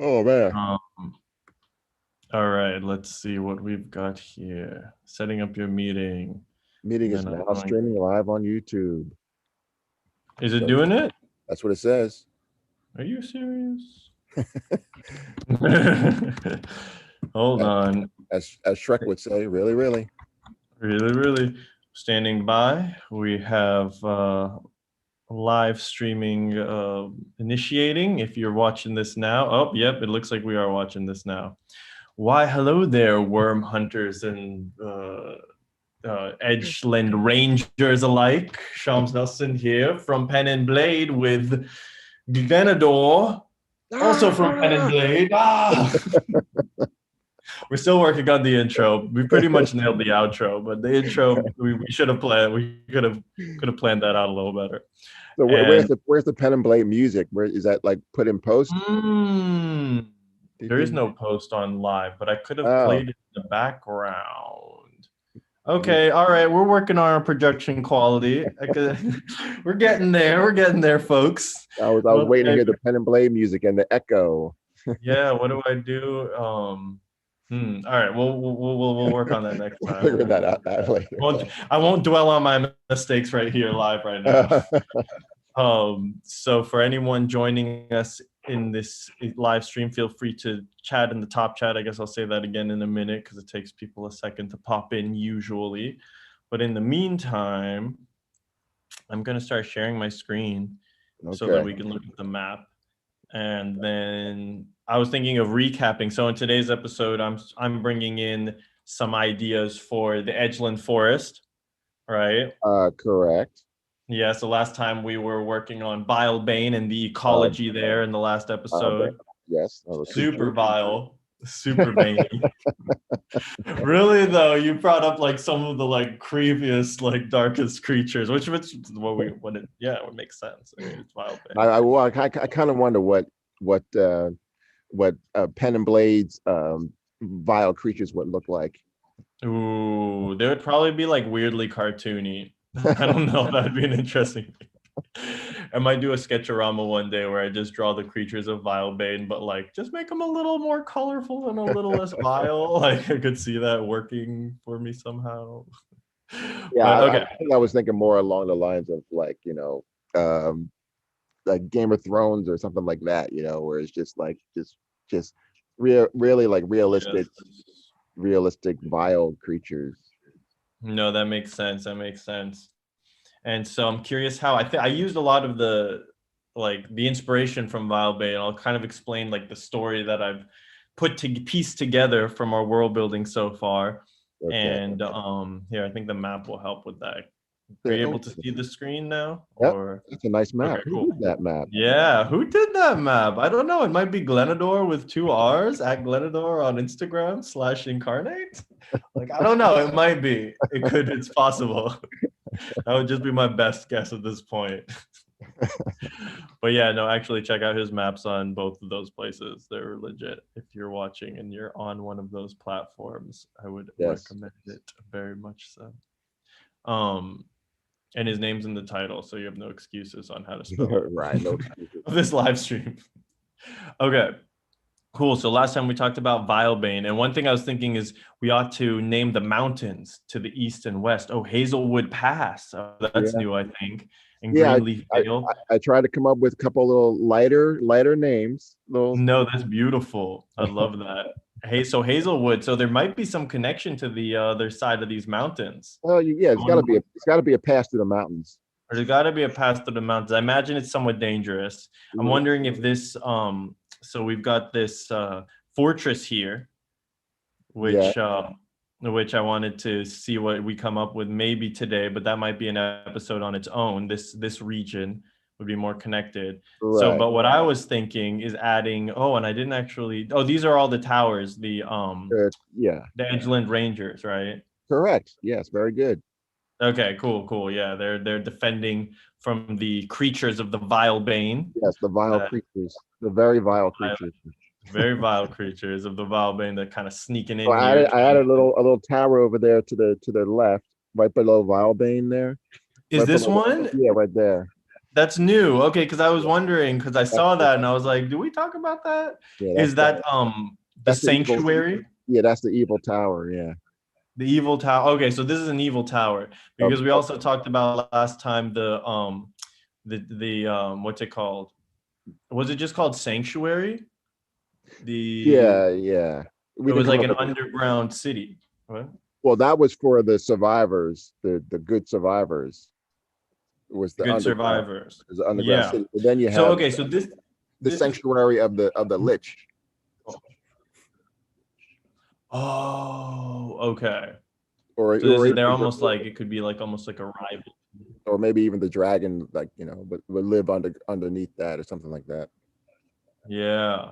Oh man. Um, all right, let's see what we've got here. Setting up your meeting. Meeting And is then I'm now going. streaming live on YouTube. Is it So doing it? that's what it says. Are you serious? Hold As, on. as Shrek would say, really, really. Really standing by. We have live streaming initiating. If you're watching this now, oh, yep, it looks like we are watching this now. Why, hello there, worm hunters and Edgeland Rangers alike. Shams Nelson here from Pen and Blade with Glenadorr, also from Pen and Ah! Blade. We're still working on the intro. We pretty much nailed the outro, but the intro we should have planned. We could have planned that out a little better. So And where's the pen and blade music? Where is that like put in post? there is no post on live, but I could have Oh, played it in the background. Okay, all right, we're working on our production quality. We're getting there. We're getting there, folks. I was waiting to Okay, hear the pen and blade music and the echo. yeah. What do I do? All right, we'll work on that next We'll time. figure that out later. I won't dwell on my mistakes right here live right now. So for anyone joining us in this live stream, feel free to chat in the top chat. I guess I'll say that again in a minute because it takes people a second to pop in usually. But in the meantime, I'm going to start sharing my screen so that we can look at the map. And then I was thinking of recapping. So in today's episode, I'm bringing in some ideas for the Edgeland Forest, right? Correct. Yes, the last time we were working on Vilebane and the ecology there in the last episode. Yes. Super vile, super veiny. Really though, you brought up like some of the like creepiest, like darkest creatures, which it would make sense. I mean, it's Vilebane. I kind of wonder what pen and blades vile creatures would look like. Ooh, they would probably be like weirdly cartoony. I don't know. That'd be an interesting thing. I might do a sketchorama one day where I just draw the creatures of Vilebane, but like just make them a little more colorful and a little less vile. Like I could see that working for me somehow. Yeah, But I okay. think I was thinking more along the lines of like Game of Thrones or something like that, where it's just like just really like Yes. realistic vile creatures. No, that makes sense. That makes sense. And so I'm curious how I used a lot of the inspiration from Vilebane. I'll kind of explain like the story that I've pieced together from our world building so far. Okay. And here I think the map will help with that. Are you able to see the screen now? Yep, Or it's a nice map. okay, Who cool. did that map? Yeah, who did that map? I don't know. It might be Glenadorr with 2 R's at Glenadorr on Instagram /incarnate. Like I don't know. It might be. It's possible. That would just be my best guess at this point. But yeah, no, actually check out his maps on both of those places. They're legit. If you're watching and you're on one of those platforms, I would recommend it very much so. And his name's in the title, so you have no excuses on how to spell it. Right, no excuses. This live stream. Okay. Cool. So last time we talked about Vilebane, and one thing I was thinking is we ought to name the mountains to the east and west. Oh, Hazelwood Pass. Oh, that's new, I think. And Greenleaf Vale. I tried to come up with a couple little lighter names. No, that's beautiful. I love that. Hey, so Hazelwood. So there might be some connection to the other side of these mountains. Oh, yeah, it's got to be a pass to the mountains. There's got to be a pass to the mountains. I imagine it's somewhat dangerous. I'm wondering if this so we've got this fortress here, which I wanted to see what we come up with maybe today, but that might be an episode on its own. This region would be more connected. Right. So, but what I was thinking is adding. Oh, and I didn't actually. Oh, these are all the towers. The the Edgeland Rangers, right? Correct. Yes, very good. Okay, cool. Yeah, they're defending from the creatures of the Vilebane. Yes, the vile creatures, the very vile creatures. Very vile creatures of the Vilebane that kind of sneaking in. I added a little tower over there to the left, right below Vilebane there. Is this one? Yeah, right there. That's new. Okay, because I was wondering, because I That's saw the, that and I was like, do we talk about that? yeah, Is that the that's the evil. sanctuary? Yeah, that's the evil tower. Yeah. The evil tower. Okay, so this is an evil tower Of, because we of, also talked about last time the what's it called? Was it just called sanctuary? The yeah, yeah. We It didn't was come like up an with. underground city. What? Well, that was for the survivors, the good survivors. It was the Good underground. survivors. It was the underground Yeah. city. And then you So have okay, so the this sanctuary of the lich, oh, okay. or So this or is even they're almost like it could be like almost like a rival. or maybe even the dragon, like would live underneath that or something like that. Yeah.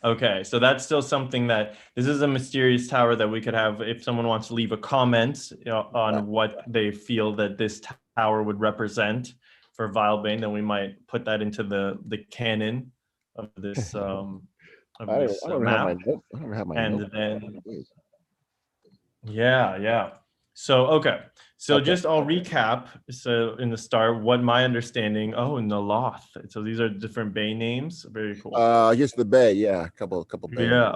Okay, so that's still something that this is a mysterious tower that we could have if someone wants to leave a comment on what they feel that this tower would represent for Vilebane, then we might put that into the canon of this I don't have my map, note. I don't have my and note. then yeah. So okay, so Okay. just I'll recap. So in the start, what my understanding. Oh, Naloth. So these are different Bay names. Very cool. I guess the bay. Yeah, a couple bay. Yeah.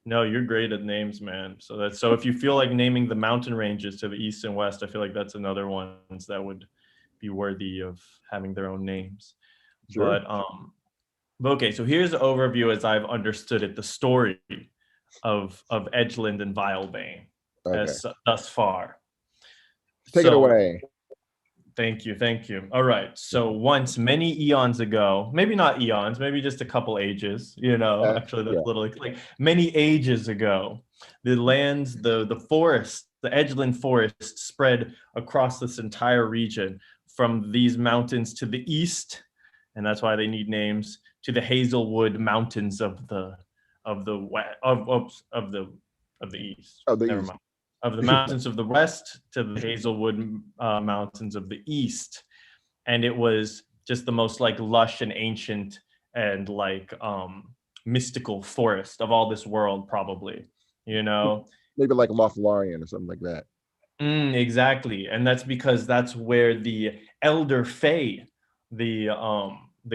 No, you're great at names, man. So if you feel like naming the mountain ranges to the east and west, I feel like that's another ones that would be worthy of having their own names. Sure. But okay, so here's the overview as I've understood it, the story of Edgeland and Vilebane Okay. as thus far. Take it So away. thank you, thank you. All right. So once many eons ago, maybe not eons, maybe just a couple ages, actually that's Yeah. a little like many ages ago, the lands, the forest, the Edgeland forest spread across this entire region from these mountains to the east, and that's why they need names, to the Hazelwood Mountains of the west of the east. Oh, the Never east. mind, of the mountains of the west to the Hazelwood Mountains of the east. And it was just the most like lush and ancient and like mystical forest of all this world, probably, you know? Maybe like Lothlorien or something like that. Exactly. And that's because that's where the elder fae, the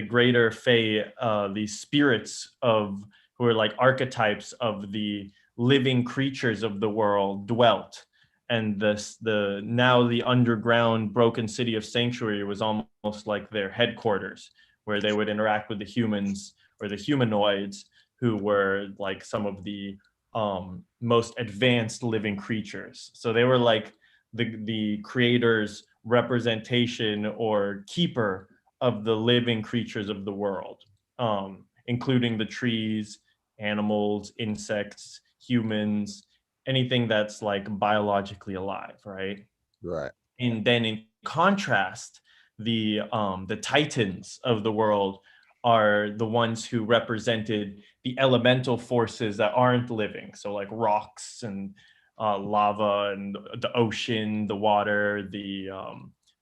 greater fae, the spirits of who are like archetypes of the living creatures of the world dwelt. And the now the underground broken city of Sanctuary was almost like their headquarters, where they would interact with the humans or the humanoids who were like some of the most advanced living creatures. So they were like the creator's representation or keeper of the living creatures of the world, including the trees, animals, insects, humans, anything that's like biologically alive, right? Right. And then in contrast, the titans of the world are the ones who represented the elemental forces that aren't living, so like rocks and lava and the ocean, the water, the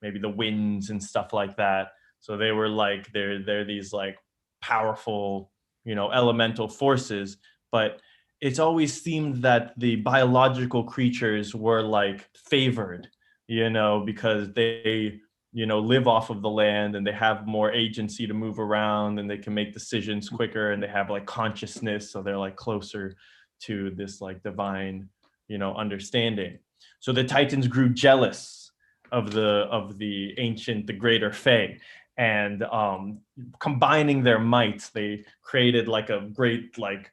maybe the winds and stuff like that. So they were like they're these like powerful, elemental forces, but it's always seemed that the biological creatures were like favored, because they, live off of the land and they have more agency to move around and they can make decisions quicker and they have like consciousness. So they're like closer to this like divine, understanding. So the Titans grew jealous of the ancient, the greater Fae. And combining their might, they created like a great like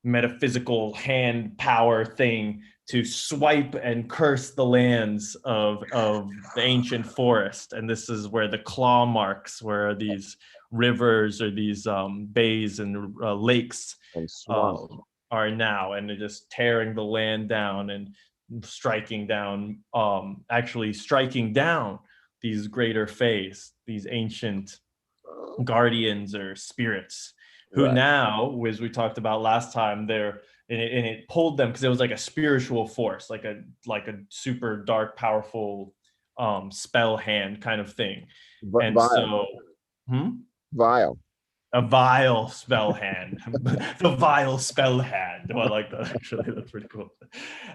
metaphysical hand power thing to swipe and curse the lands of the ancient forest. And this is where the claw marks, where these rivers or these bays and lakes And uh, swamp. are now, and they're just tearing the land down and actually striking down these greater fays, these ancient guardians or spirits, who Right. now, as we talked about last time, it pulled them because it was like a spiritual force, like a super dark, powerful spell hand kind of thing. And Vile. so, Vile. a vile spell hand, the vile spell hand. Oh, I like that actually. That's pretty cool.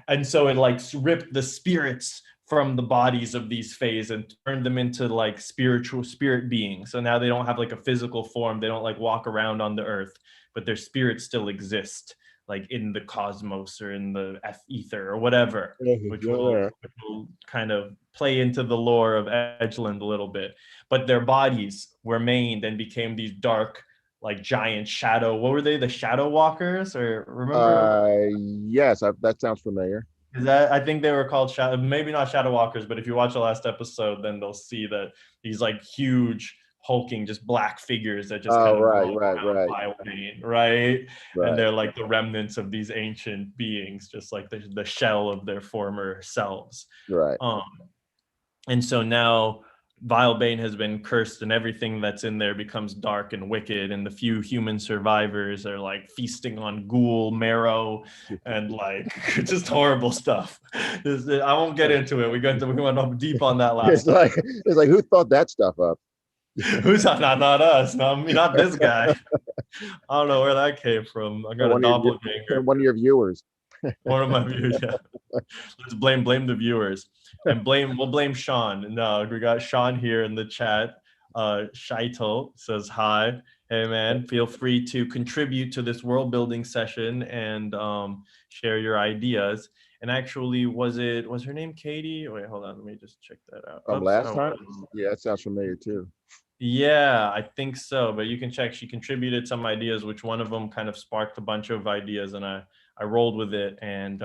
And so it like ripped the spirits from the bodies of these fays and turned them into like spiritual spirit beings. So now they don't have like a physical form. They don't like walk around on the earth, but their spirits still exist, like in the cosmos or in the ether or whatever, which will kind of play into the lore of Edgeland a little bit. But their bodies were maned and became these dark, like giant shadow. What were they? The shadow walkers, or remember? Yes, that sounds familiar. Is that, I think they were called shadow, maybe not shadow walkers, but if you watch the last episode, then they'll see that these like huge hulking, just black figures that just Oh, kind of right, roam right, around right, Biowayne, right? And right. they're like the remnants of these ancient beings, just like the shell of their former selves. Right. Um, and so now Vilebane has been cursed and everything that's in there becomes dark and wicked, and the few human survivors are like feasting on ghoul marrow and like just horrible stuff. I won't get into it. We went up deep on that last It's time. like who thought that stuff up? Who's not us, not me, not this guy. I don't know where that came from. I got a doppelganger. One of your viewers. One of my viewers, yeah. Let's blame the viewers, and we'll blame Sean. No, we got Sean here in the chat. Shaitel says hi. Hey man, feel free to contribute to this world building session and share your ideas. And actually, was her name Katie? Wait, hold on, let me just check that out. From Oops, last no. time? Yeah, that sounds familiar too. Yeah, I think so. But you can check. She contributed some ideas, which one of them kind of sparked a bunch of ideas, and I rolled with it, and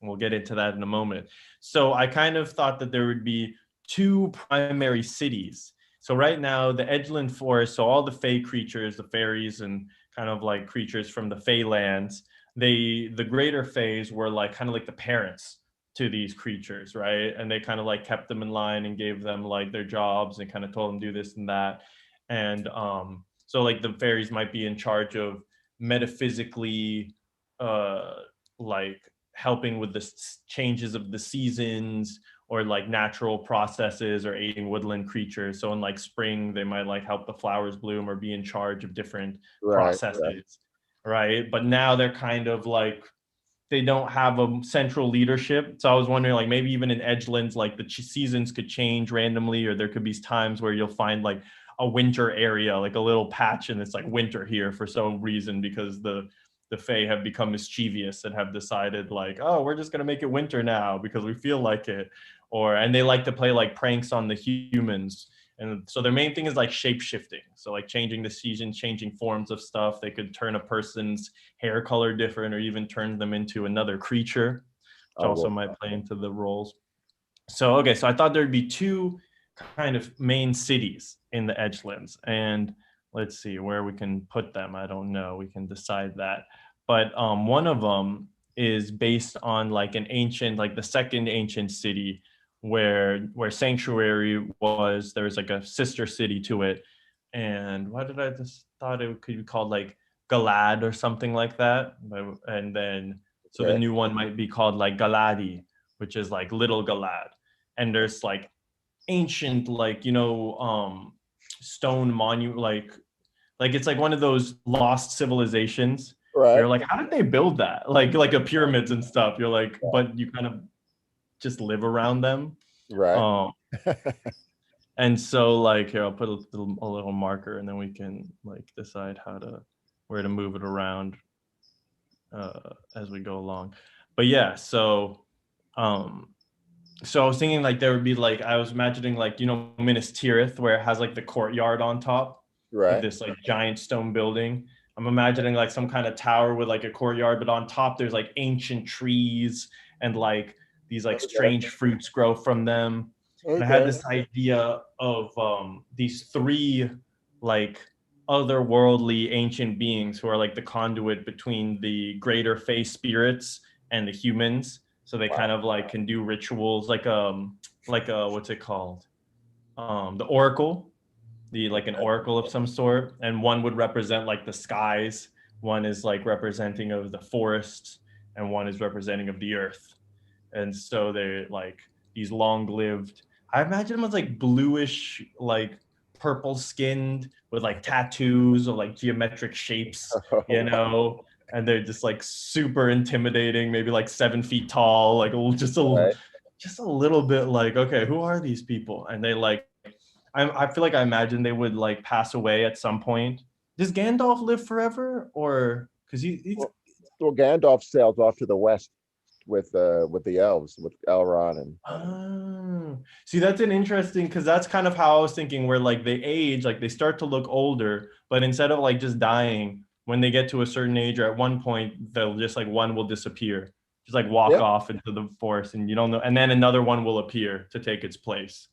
we'll get into that in a moment. So I kind of thought that there would be two primary cities. So right now, the Edgeland Forest, so all the Fey creatures, the fairies, and kind of like creatures from the Fey lands, the greater Fays were like kind of like the parents to these creatures, right? And they kind of like kept them in line and gave them like their jobs and kind of told them do this and that. And so like the fairies might be in charge of metaphysically like helping with the changes of the seasons or like natural processes or aiding woodland creatures. So in like spring, they might like help the flowers bloom or be in charge of different processes, right? But now they're kind of like, they don't have a central leadership. So I was wondering, like maybe even in Edgelands, like the seasons could change randomly, or there could be times where you'll find like a winter area, like a little patch, and it's like winter here for some reason because the Fae have become mischievous and have decided like, oh, we're just gonna make it winter now because we feel like it, and they like to play like pranks on the humans. And so their main thing is like shape shifting. So like changing the season, changing forms of stuff. They could turn a person's hair color different or even turn them into another creature, which also might play into the roles. So, okay, so I thought there'd be two kind of main cities in the Edgelands. And let's see where we can put them. I don't know. We can decide that. But one of them is based on like an ancient, like the second ancient city where Sanctuary was. There's like a sister city to it. And why did I just thought it could be called like Galad or something like that? And then so the new one might be called like Galadi, which is like Little Galad. And there's like ancient, like, stone monument, like it's like one of those lost civilizations. Right. You're like, how did they build that? Like a pyramids and stuff. You're like, but you kind of just live around them. Right. And so like here, I'll put a little marker and then we can like decide where to move it around as we go along. But yeah, so so I was thinking like there would be like, I was imagining like, Minas Tirith, where it has like the courtyard on top, like this like giant stone building. I'm imagining like some kind of tower with like a courtyard, but on top there's like ancient trees and like these like strange fruits grow from them. And I had this idea of these three like otherworldly ancient beings who are like the conduit between the greater Fey spirits and the humans. So they kind of like can do rituals like what's it called? The oracle, like an oracle of some sort. And one would represent like the skies. One is like representing of the forests, and one is representing of the earth. And so they're like these long-lived, I imagine them as like bluish, like purple skinned with like tattoos or like geometric shapes, and they're just like super intimidating, maybe like 7 feet tall, like just a just a little bit like, okay, who are these people? And they like, I feel like I imagine they would like pass away at some point. Does Gandalf live forever, or because he's Well, well, Gandalf sails off to the west with the elves, with Elrond and oh, see, that's an interesting because that's kind of how I was thinking, where like they age, like they start to look older, but instead of like just dying, when they get to a certain age or at one point, they'll just like one will disappear, just like walk yeah, off into the forest, and you don't know, and then another one will appear to take its place,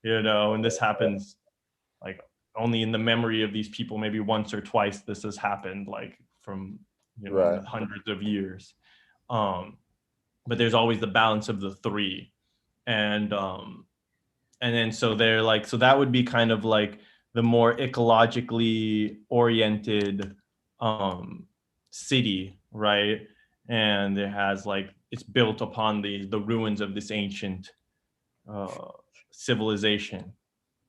and this happens like only in the memory of these people, maybe once or twice this has happened, like from in right, the hundreds of years. Um, but there's always the balance of the three, and and then so they're like, so that would be kind of like the more ecologically oriented um city, right? And it has like, it's built upon the ruins of this ancient uh civilization,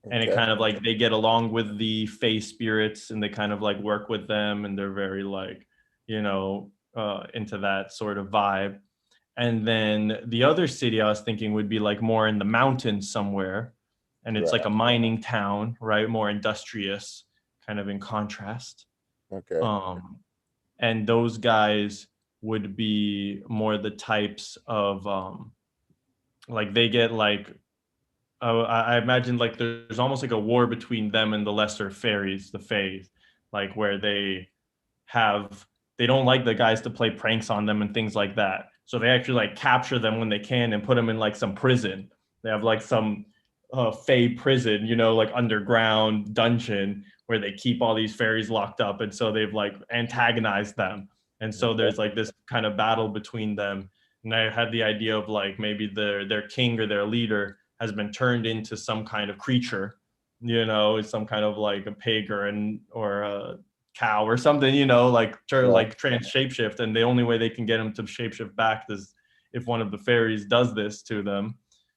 and it okay, kind of like they get along with the Fey spirits, and they kind of like work with them, and they're very like into that sort of vibe. And then the other city I was thinking would be like more in the mountains somewhere. And it's like right, a mining town, right? More industrious, kind of in contrast. okay, Um, and those guys would be more the types of like they get like, I imagine like there's almost like a war between them and the lesser fairies, the Fays, like where they don't like the guys to play pranks on them and things like that. So they actually like capture them when they can and put them in like some prison. They have like some Fey prison, like underground dungeon where they keep all these fairies locked up. And so they've like antagonized them. And so okay, there's like this kind of battle between them. And I had the idea of like maybe their king or their leader has been turned into some kind of creature, it's some kind of like a pig or a cow or something, like right, like trans shapeshift, and the only way they can get him to shapeshift back is if one of the fairies does this to them.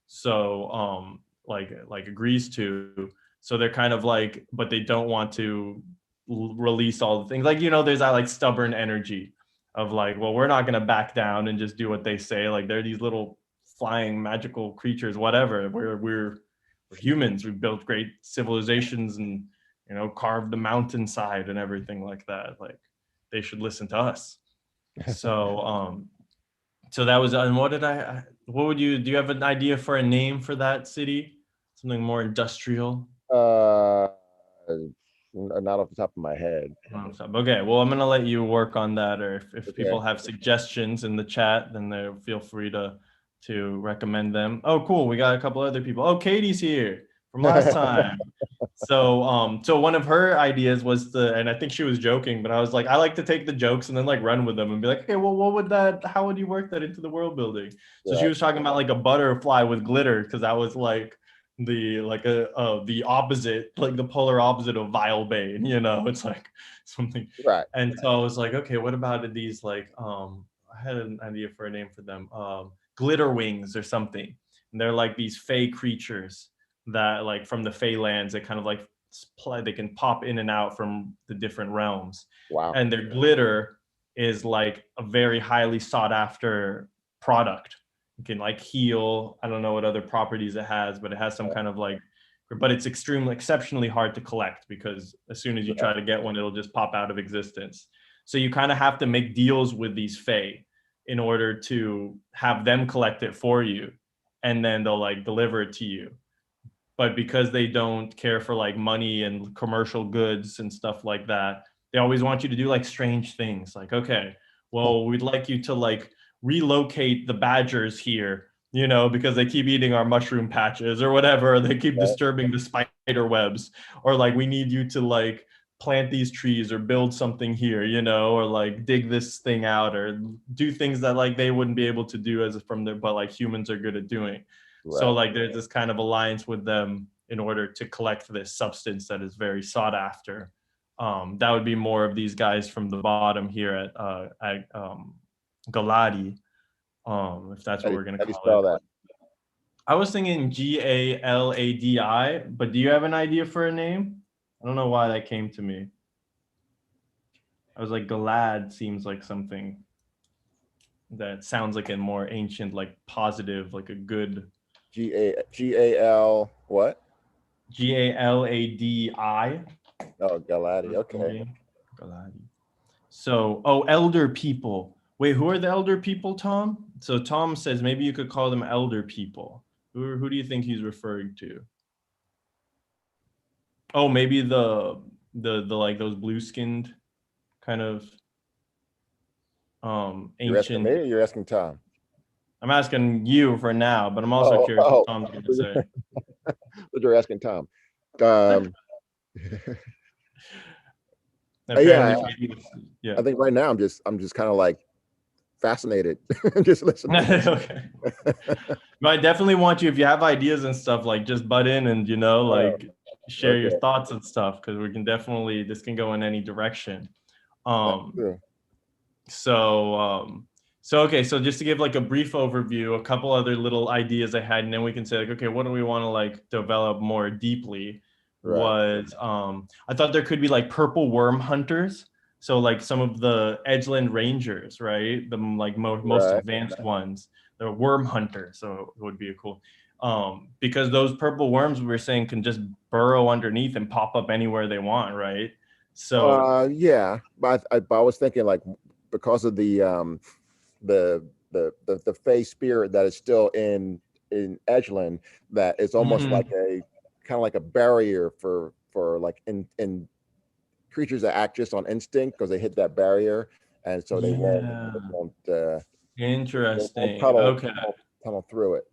So like agrees to. So they're kind of like, but they don't want to release all the things. Like, there's that like stubborn energy of like, well, we're not gonna back down and just do what they say. Like they're these little flying magical creatures, whatever. We're humans. We've built great civilizations and carved the mountainside and everything like that. Like they should listen to us. So so that was, and what would you, do you have an idea for a name for that city? Something more industrial? uh, not off the top of my head. Okay, well, I'm gonna let you work on that, or if Okay, people have suggestions in the chat, then they feel free to recommend them. Oh, cool, we got a couple other people. Oh, Katie's here from last time. So one of her ideas was and I think she was joking, but I was like, I like to take the jokes and then like run with them and be like, okay, well, how would you work that into the world building? So she right, was talking about like a butterfly with glitter, because that was like the opposite, like the polar opposite of vile bane, it's like something. right, And so I was like, okay, what about these like I had an idea for a name for them, glitter wings or something. And they're like these fey creatures that like from the fey lands that kind of like they can pop in and out from the different realms, wow, and their glitter is like a very highly sought after product. It can like heal. I don't know what other properties it has, but it has some kind of like, but it's exceptionally hard to collect, because as soon as you try right, to get one, it'll just pop out of existence. So you kind of have to make deals with these Fae in order to have them collect it for you, and then they'll like deliver it to you. But because they don't care for like money and commercial goods and stuff like that, they always want you to do like strange things. Like, okay, well, we'd like you to like relocate the badgers here, because they keep eating our mushroom patches or whatever, or they keep right, disturbing the spider webs, or like we need you to like plant these trees or build something here, or like dig this thing out or do things that like they wouldn't be able to do as from their, but like humans are good at doing. So right. like there's this kind of alliance with them in order to collect this substance that is very sought after. That would be more of these guys from the bottom here at Galadi, if that's what we're gonna How do you call it. spell that? I was thinking Galadi, but do you have an idea for a name? I don't know why that came to me. I was like, Galad seems like something. that sounds like a more ancient, like positive, like a good. G-A-L what? Galadi. Oh, Galati. Okay. Galadi. So, oh, elder people. Wait, who are the elder people, Tom? So Tom says maybe you could call them elder people. Who do you think he's referring to? Oh, maybe the like those blue skinned kind of You're asking ancient. me or you're asking Tom? I'm asking you for now, but I'm also Oh, curious what oh, Tom's gonna say. but you're asking Tom. Um, Apparently, yeah, yeah. I think right now I'm just kind of like fascinated, just listening. Okay. But I definitely want you, if you have ideas and stuff, like just butt in and Oh, like share your okay, thoughts and stuff, because we can definitely, this can go in any direction. that's Um, true. so okay, so just to give like a brief overview, a couple other little ideas I had, and then we can say like, okay, what do we want to like develop more deeply? Right, Was I thought there could be like purple worm hunters. So like some of the Edgeland Rangers, right? The like most right. advanced ones, they're worm hunters. So it would be a cool, because those purple worms we were saying can just burrow underneath and pop up anywhere they want, right? So Yeah, but I was thinking like because of the Fey spirit that is still in Edgeland, that it's almost like mhm. a kind of like a barrier for like in creatures that act just on instinct because they hit that barrier, and so Yeah, they won't interesting. Okay, tunnel through it.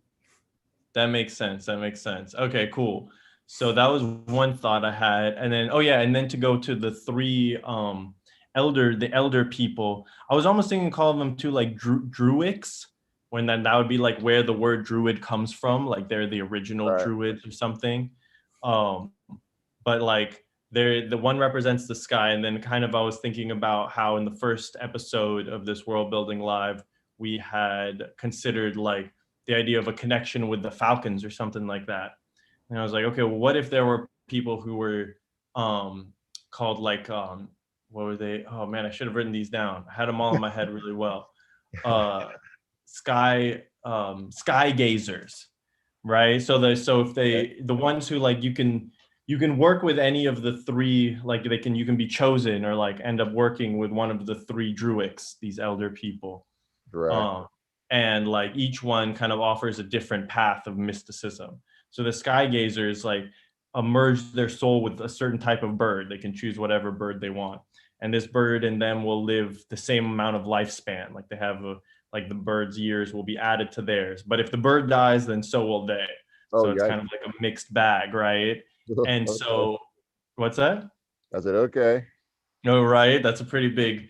that makes sense. That makes sense. Okay, cool. So that was one thought I had, and then oh yeah, and then to go to the three the elder people, I was almost thinking call them too like druids, when that would be like where the word druid comes from, like they're the original Right. druids or something. Um, but like they're the one represents the sky, and then kind of I was thinking about how in the first episode of this world building live we had considered like the idea of a connection with the Falcons or something like that. And I was like, okay, well, what if there were people who were um, called like, what were they? Oh man, I should have written these down. I had them all in my head really well. Uh, Skygazers, right? So if Okay. the ones who like you can work with any of the three, like you can be chosen or like end up working with one of the three druids, these elder people. Right. um, and like each one kind of offers a different path of mysticism. So the Skygazers like merge their soul with a certain type of bird. They can choose whatever bird they want, and this bird in them will live the same amount of lifespan. Like they have a like the bird's years will be added to theirs. But if the bird dies, then so will they. Oh, So it's yeah. kind of like a mixed bag, right? And Okay. so, what's that? I said, okay. No, right. That's a pretty big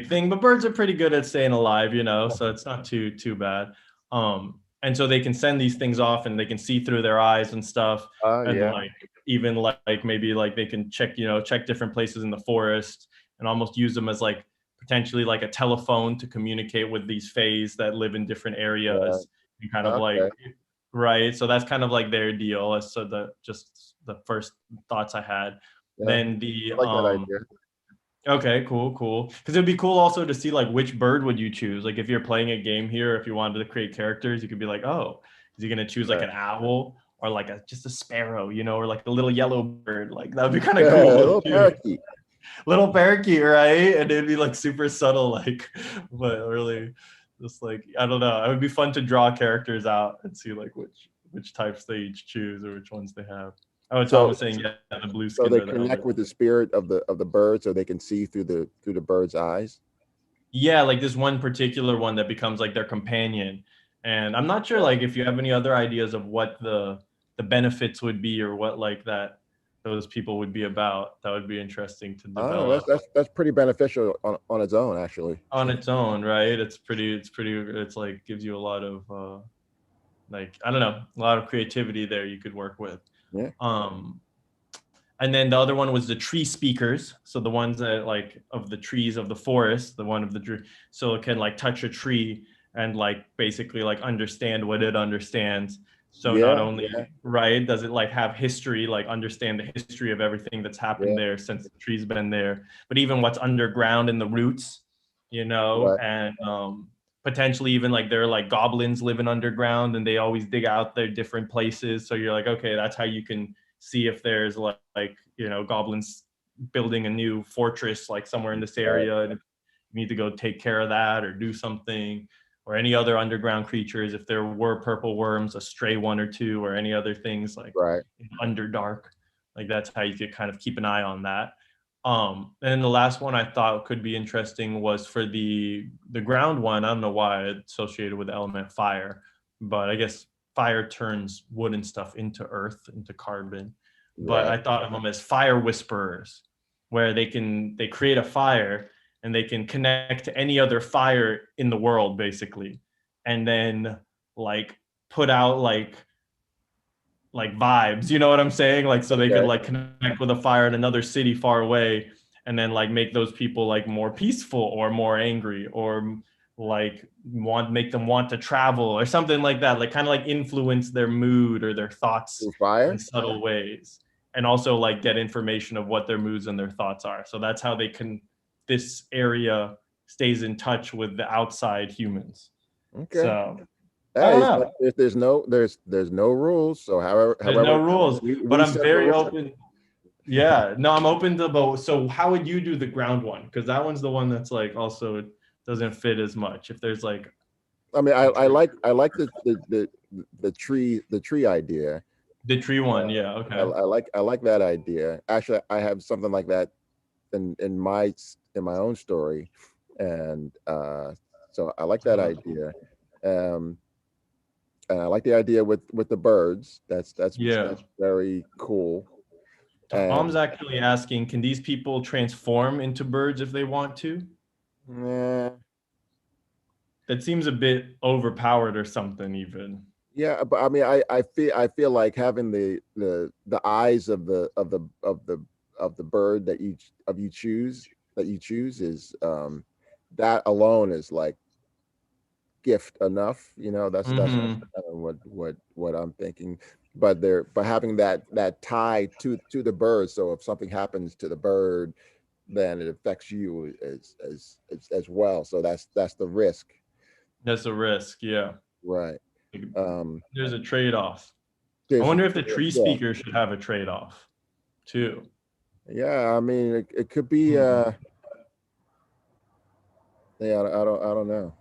thing. But birds are pretty good at staying alive, so it's not too bad. And so they can send these things off, and they can see through their eyes and stuff, and Yeah. like even like maybe like they can check different places in the forest, and almost use them as like potentially like a telephone to communicate with these fays that live in different Right. areas, and kind of like Okay. right. So that's kind of like their deal. So just the first thoughts I had. Yeah. Then the I like that idea. Okay, cool. Because it'd be cool also to see like which bird would you choose? Like if you're playing a game here, if you wanted to create characters, you could be like, oh, is he gonna choose like Right. an owl or like just a sparrow, or like a little yellow bird? Like that would be kind of Yeah, a cool little too. parakeet. Little parakeet, right? And it'd be like super subtle, like, but really, just like I don't know. It would be fun to draw characters out and see like which types they each choose or which ones they have. Oh, Tom So was saying, yeah, the blue so skins they are the elder. connect with the spirit of the bird, so they can see through the bird's eyes. Yeah, like this one particular one that becomes like their companion. And I'm not sure Right. like if you have any other ideas of what the benefits would be, or what like that those people would be about. That would be interesting to Oh, develop that's pretty beneficial on its own, actually. on its own, right? It's like gives you a lot of like I don't know, a lot of creativity there you could work with. Yeah. Um and then the other one was the tree speakers. So the ones that like of the trees of the forest, the one of the tree, so it can like touch a tree and like basically like understand what it understands. So not Yeah. only right does it like have history, like understand the history of everything that's happened Yeah. there since the tree's been there, but even what's underground in the roots, Right. and potentially even like there are like goblins living underground and they always dig out their different places. So you're like, okay, that's how you can see if there's like you know, goblins building a new fortress like somewhere in this area, and if you need to go take care of that or do something, or any other underground creatures, if there were purple worms, a stray one or two, or any other things like in Underdark, like that's how you could kind of keep an eye on that. And then the last one I thought could be interesting was for the ground one. I don't know why it's associated with the element fire, but I guess fire turns wood and stuff into earth, into carbon. But I thought of them as fire whisperers, where they create a fire and they can connect to any other fire in the world basically, and then like put out like vibes, you know what I'm saying? Like, so they could like connect with a fire in another city far away, and then like make those people like more peaceful or more angry, or like make them want to travel or something like that, like kind of like influence their mood or their thoughts in subtle ways, and also like get information of what their moods and their thoughts are. So that's how this area stays in touch with the outside humans. So if there's no rules, so however no rules, but I'm very open. Yeah, no, I'm open to both. So how would you do the ground one? Because that one's the one that's like also doesn't fit as much. If there's like, I mean, I like the tree idea. The tree one, yeah, okay. I like that idea. Actually, I have something like that in my own story, and so I like that idea. And I like the idea with the birds. That's very cool. Tom's actually asking, can these people transform into birds if they want to? That seems a bit overpowered or something even. Yeah, but I mean, I feel like having the eyes of the bird that you choose is that alone is like gift enough, you know. That's what I'm thinking. But having that tie to the bird, so if something happens to the bird, then it affects you as well. So that's the risk. That's a risk, yeah. Right. There's a trade-off. I wonder if the tree speaker should have a trade-off too. Yeah, I mean, it could be. Yeah, I don't know.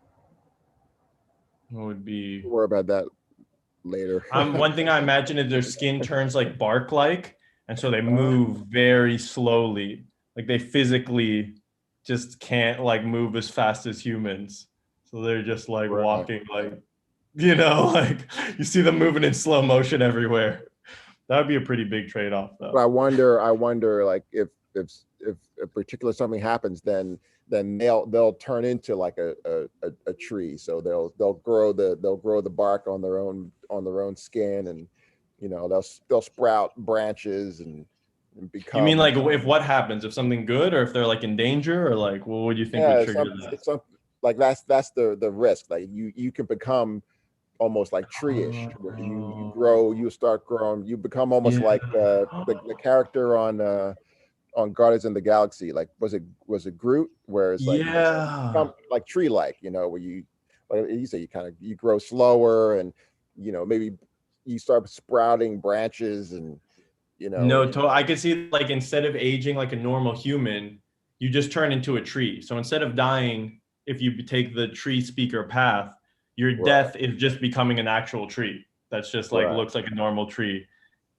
What would be? We'll worry about that later. One thing I imagine is their skin turns like bark-like, and so they move very slowly. Like they physically just can't like move as fast as humans. So they're just like walking like, you know, like you see them moving in slow motion everywhere. That would be a pretty big trade-off though. But I wonder like if a particular something happens, then they'll turn into like a tree. So they'll grow the bark on their own skin, and you know, they'll sprout branches and become. You mean like if what happens, if something good, or if they're like in danger, or like what would you think would trigger that? Like that's the risk. Like you can become almost like tree-ish, where you start growing, you become almost like the character on Guardians of the Galaxy. Like was it Groot, where it's like tree-like, you know, where you, like you say, you grow slower, and you know, maybe you start sprouting branches, and you know. No, I could see like instead of aging like a normal human, you just turn into a tree. So instead of dying, if you take the tree speaker path, your death is just becoming an actual tree that's just like looks like a normal tree.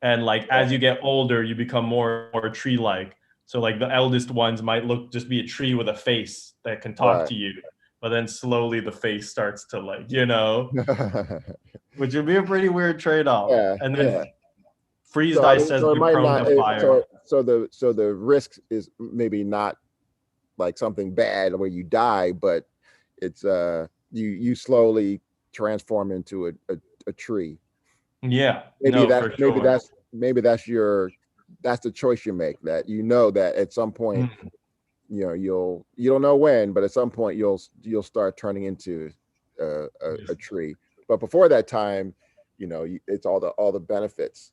And like as you get older, you become more tree-like. So like the eldest ones might just be a tree with a face that can talk to you, but then slowly the face starts to like, you know, which would be a pretty weird trade-off. And then Freeze Dice says they're prone to fire. So the risk is maybe not like something bad where you die, but it's you slowly transform into a tree. Yeah. Maybe that's the choice you make, that you know that at some point, you know, you don't know when, but at some point you'll start turning into a tree. But before that time, you know, it's all the benefits.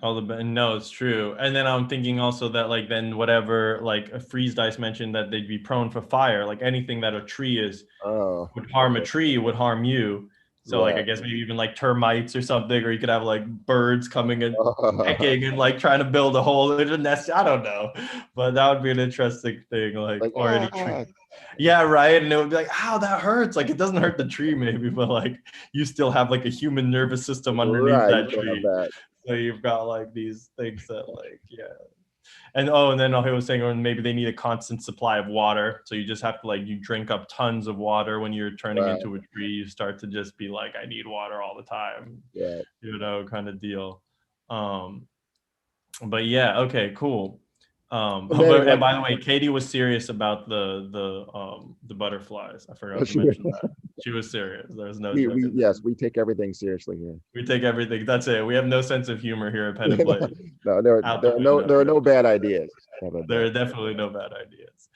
No, it's true. And then I'm thinking also that like then whatever like a freeze dice mentioned that they'd be prone for fire, like anything that a tree is Oh, would harm a okay. tree would harm you. So like I Right. guess maybe even like termites or something, or you could have like birds coming and pecking and like trying to build a hole in a nest. I don't know, but that would be an interesting thing. Like Like, or any tree. Yeah, right. And it would be like, ow, that hurts. Like it doesn't hurt the tree maybe, but like you still have like a human nervous system underneath right. You that still have tree. that. So you've got like these things that like, yeah. And then he was saying, or maybe they need a constant supply of water. So you just have to like, you drink up tons of water when you're turning Right. into a tree. You start to just be like, I need water all the time, Yeah. kind of deal. Um, but yeah, okay, cool. And then And like, by the way, Katie was serious about the butterflies. I forgot to mention that. She was serious. There's no joking. yes, we take everything seriously here. We take everything. That's it. We have no sense of humor here at Pen and Blade. No, Out the window. there are no bad ideas. How about There that? are definitely no bad ideas.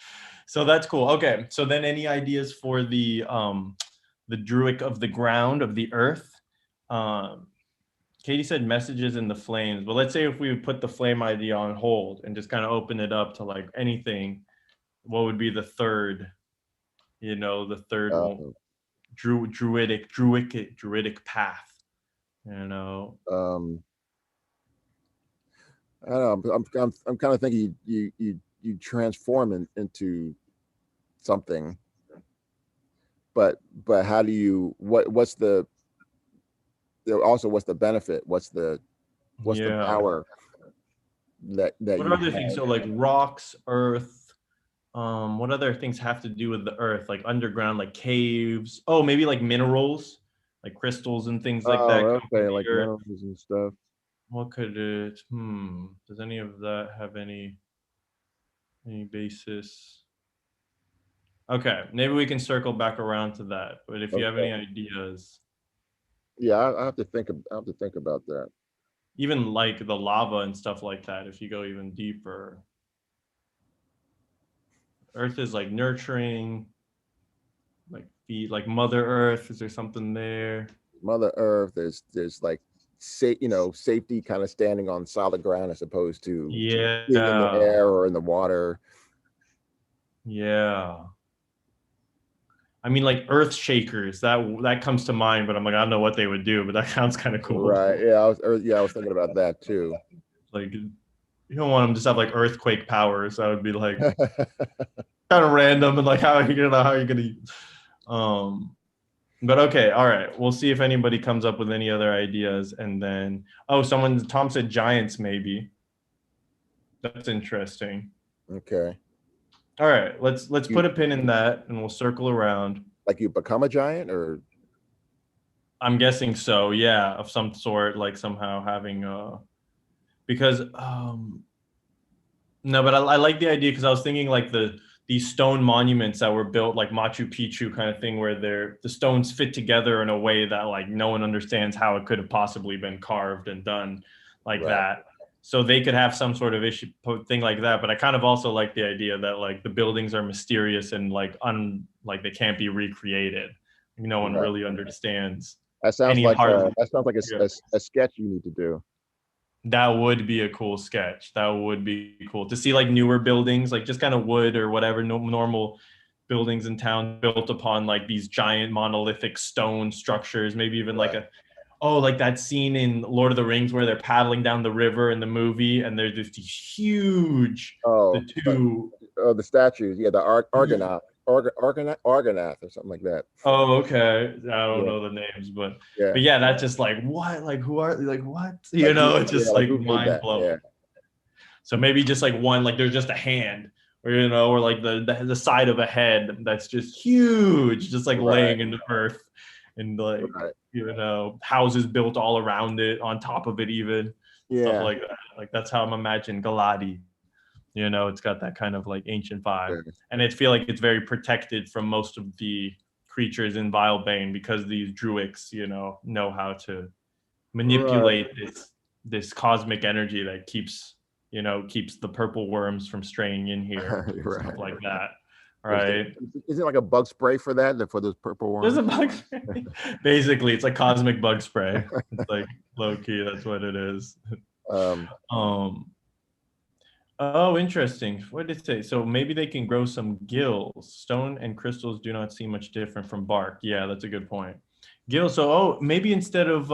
So that's cool. Okay. So then any ideas for the Druid of the ground, of the earth? Um Katie said messages in the flames, but let's say if we put the flame idea on hold and just kind of open it up to like anything, what would be the third, the third Uh, one? Druidic path, you know. um, I don't know. I'm kind of thinking you transform into something, but how do you what's the also what's the benefit? What's the Yeah. power that What are you other things? have? So like rocks, earth, what other things have to do with the earth, like underground, like caves? Oh, maybe like minerals, like crystals and things like that Oh, come from okay, like the earth. minerals and stuff. What could it? Does any of that have any basis? Okay, maybe we can circle back around to that. But if you have Okay. any ideas, Yeah, I have to I have to think about that. even like the lava and stuff like that, if you go even deeper, Earth is like nurturing, like feed, like Mother Earth. Is there something there? Mother Earth, there's like safety kind of standing on solid ground as opposed to being in the Yeah, air or in the water. yeah. I mean, like Earth Shakers. That comes to mind, but I'm like, I don't know what they would do, but that sounds kind of cool. Right. Yeah, I was thinking about that too. Like, you don't want them to just have like earthquake powers. That would be like kind of random and like how are you gonna but okay, all right, we'll see if anybody comes up with any other ideas. And then Tom said giants, maybe. That's interesting. Okay. All right, let's You put a pin in that and we'll circle around. like you become a giant or I'm guessing so, yeah, of some sort, like somehow having because no, but I like the idea because I was thinking like these stone monuments that were built like Machu Picchu kind of thing, where the stones fit together in a way that like no one understands how it could have possibly been carved and done like right. that. So they could have some sort of thing like that. But I kind of also like the idea that like the buildings are mysterious and like like they can't be recreated. No one Right. really understands That sounds any like hard. a, a sketch you need to do. That would be a cool sketch. That would be cool to see like newer buildings, like just kind of wood or whatever, normal buildings in town built upon like these giant monolithic stone structures. Maybe even like Right. like that scene in Lord of the Rings where they're paddling down the river in the movie and there's just these huge, the Oh, two. the statues. Yeah, the Argonath or something like that. Oh, okay. I don't Yeah. know the names, Yeah. but yeah, that's just like what? Like who are like what? Like who? It's Yeah, just like like who made mind that? blowing. Yeah. So maybe just like one, like there's just a hand, or like the side of a head that's just huge, just like Right. laying in the earth, and like Right. houses built all around it, on top of it, even stuff Yeah. like that. Like that's how I'm imagining Galati. It's got that kind of like ancient vibe, Yeah. and I feel like it's very protected from most of the creatures in Vilebane because these Druids, know how to Right. manipulate this cosmic energy that keeps the purple worms from straying in here, stuff Right. like that, Is there, right? is it like a bug spray for that for those purple There's worms? a bug spray. Basically, it's like cosmic bug spray. It's like low key, that's what it is. Um, um, oh, interesting. What did it say? So maybe they can grow some gills. Stone and crystals do not seem much different from bark. Yeah, that's a good point. Gills. So maybe instead of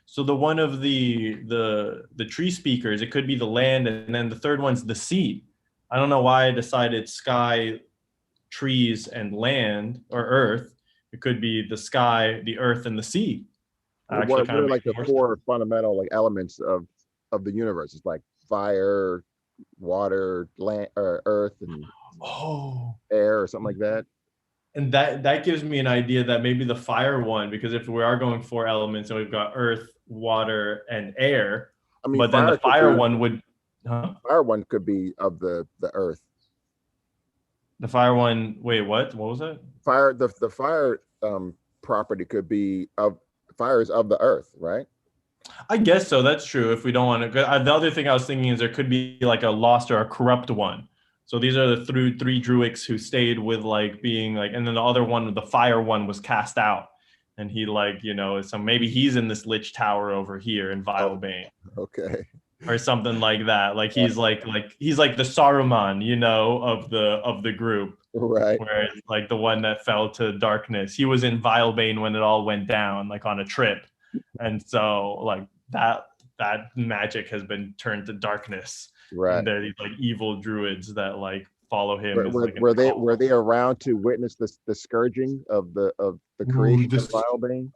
so the one of the tree speakers, it could be the land, and then the third one's the sea. I don't know why I decided sky, trees, and land or earth. It could be the sky, the earth, and the sea. That actually what kind of are like makes the more sense. four fundamental like elements of the universe? It's like fire, water, land, or earth, and Oh. air, or something like that. And that gives me an idea that maybe the fire one, because if we are going four elements and we've got earth, water, and air, I mean, but then the fire one would, huh? fire one could be of the earth. The fire one, wait, what? What was it? Fire the fire property could be of fire is of the earth, right? I guess so. That's true. If we don't want to, the other thing I was thinking is there could be like a lost or a corrupt one. So these are the three druids who stayed with like being like, and then the other one, the fire one, was cast out, and he like so maybe he's in this lich tower over here in Oh, Vilebane okay. or something like that. Like he's he's like the Saruman, of the group, Right. where it's like the one that fell to darkness. He was in Vilebane when it all went down, like on a trip, and so like that magic has been turned to darkness, Right. and they're these like evil druids that like follow him as like an Were they around to witness the scourging of the Ooh, creation of this Vilebane?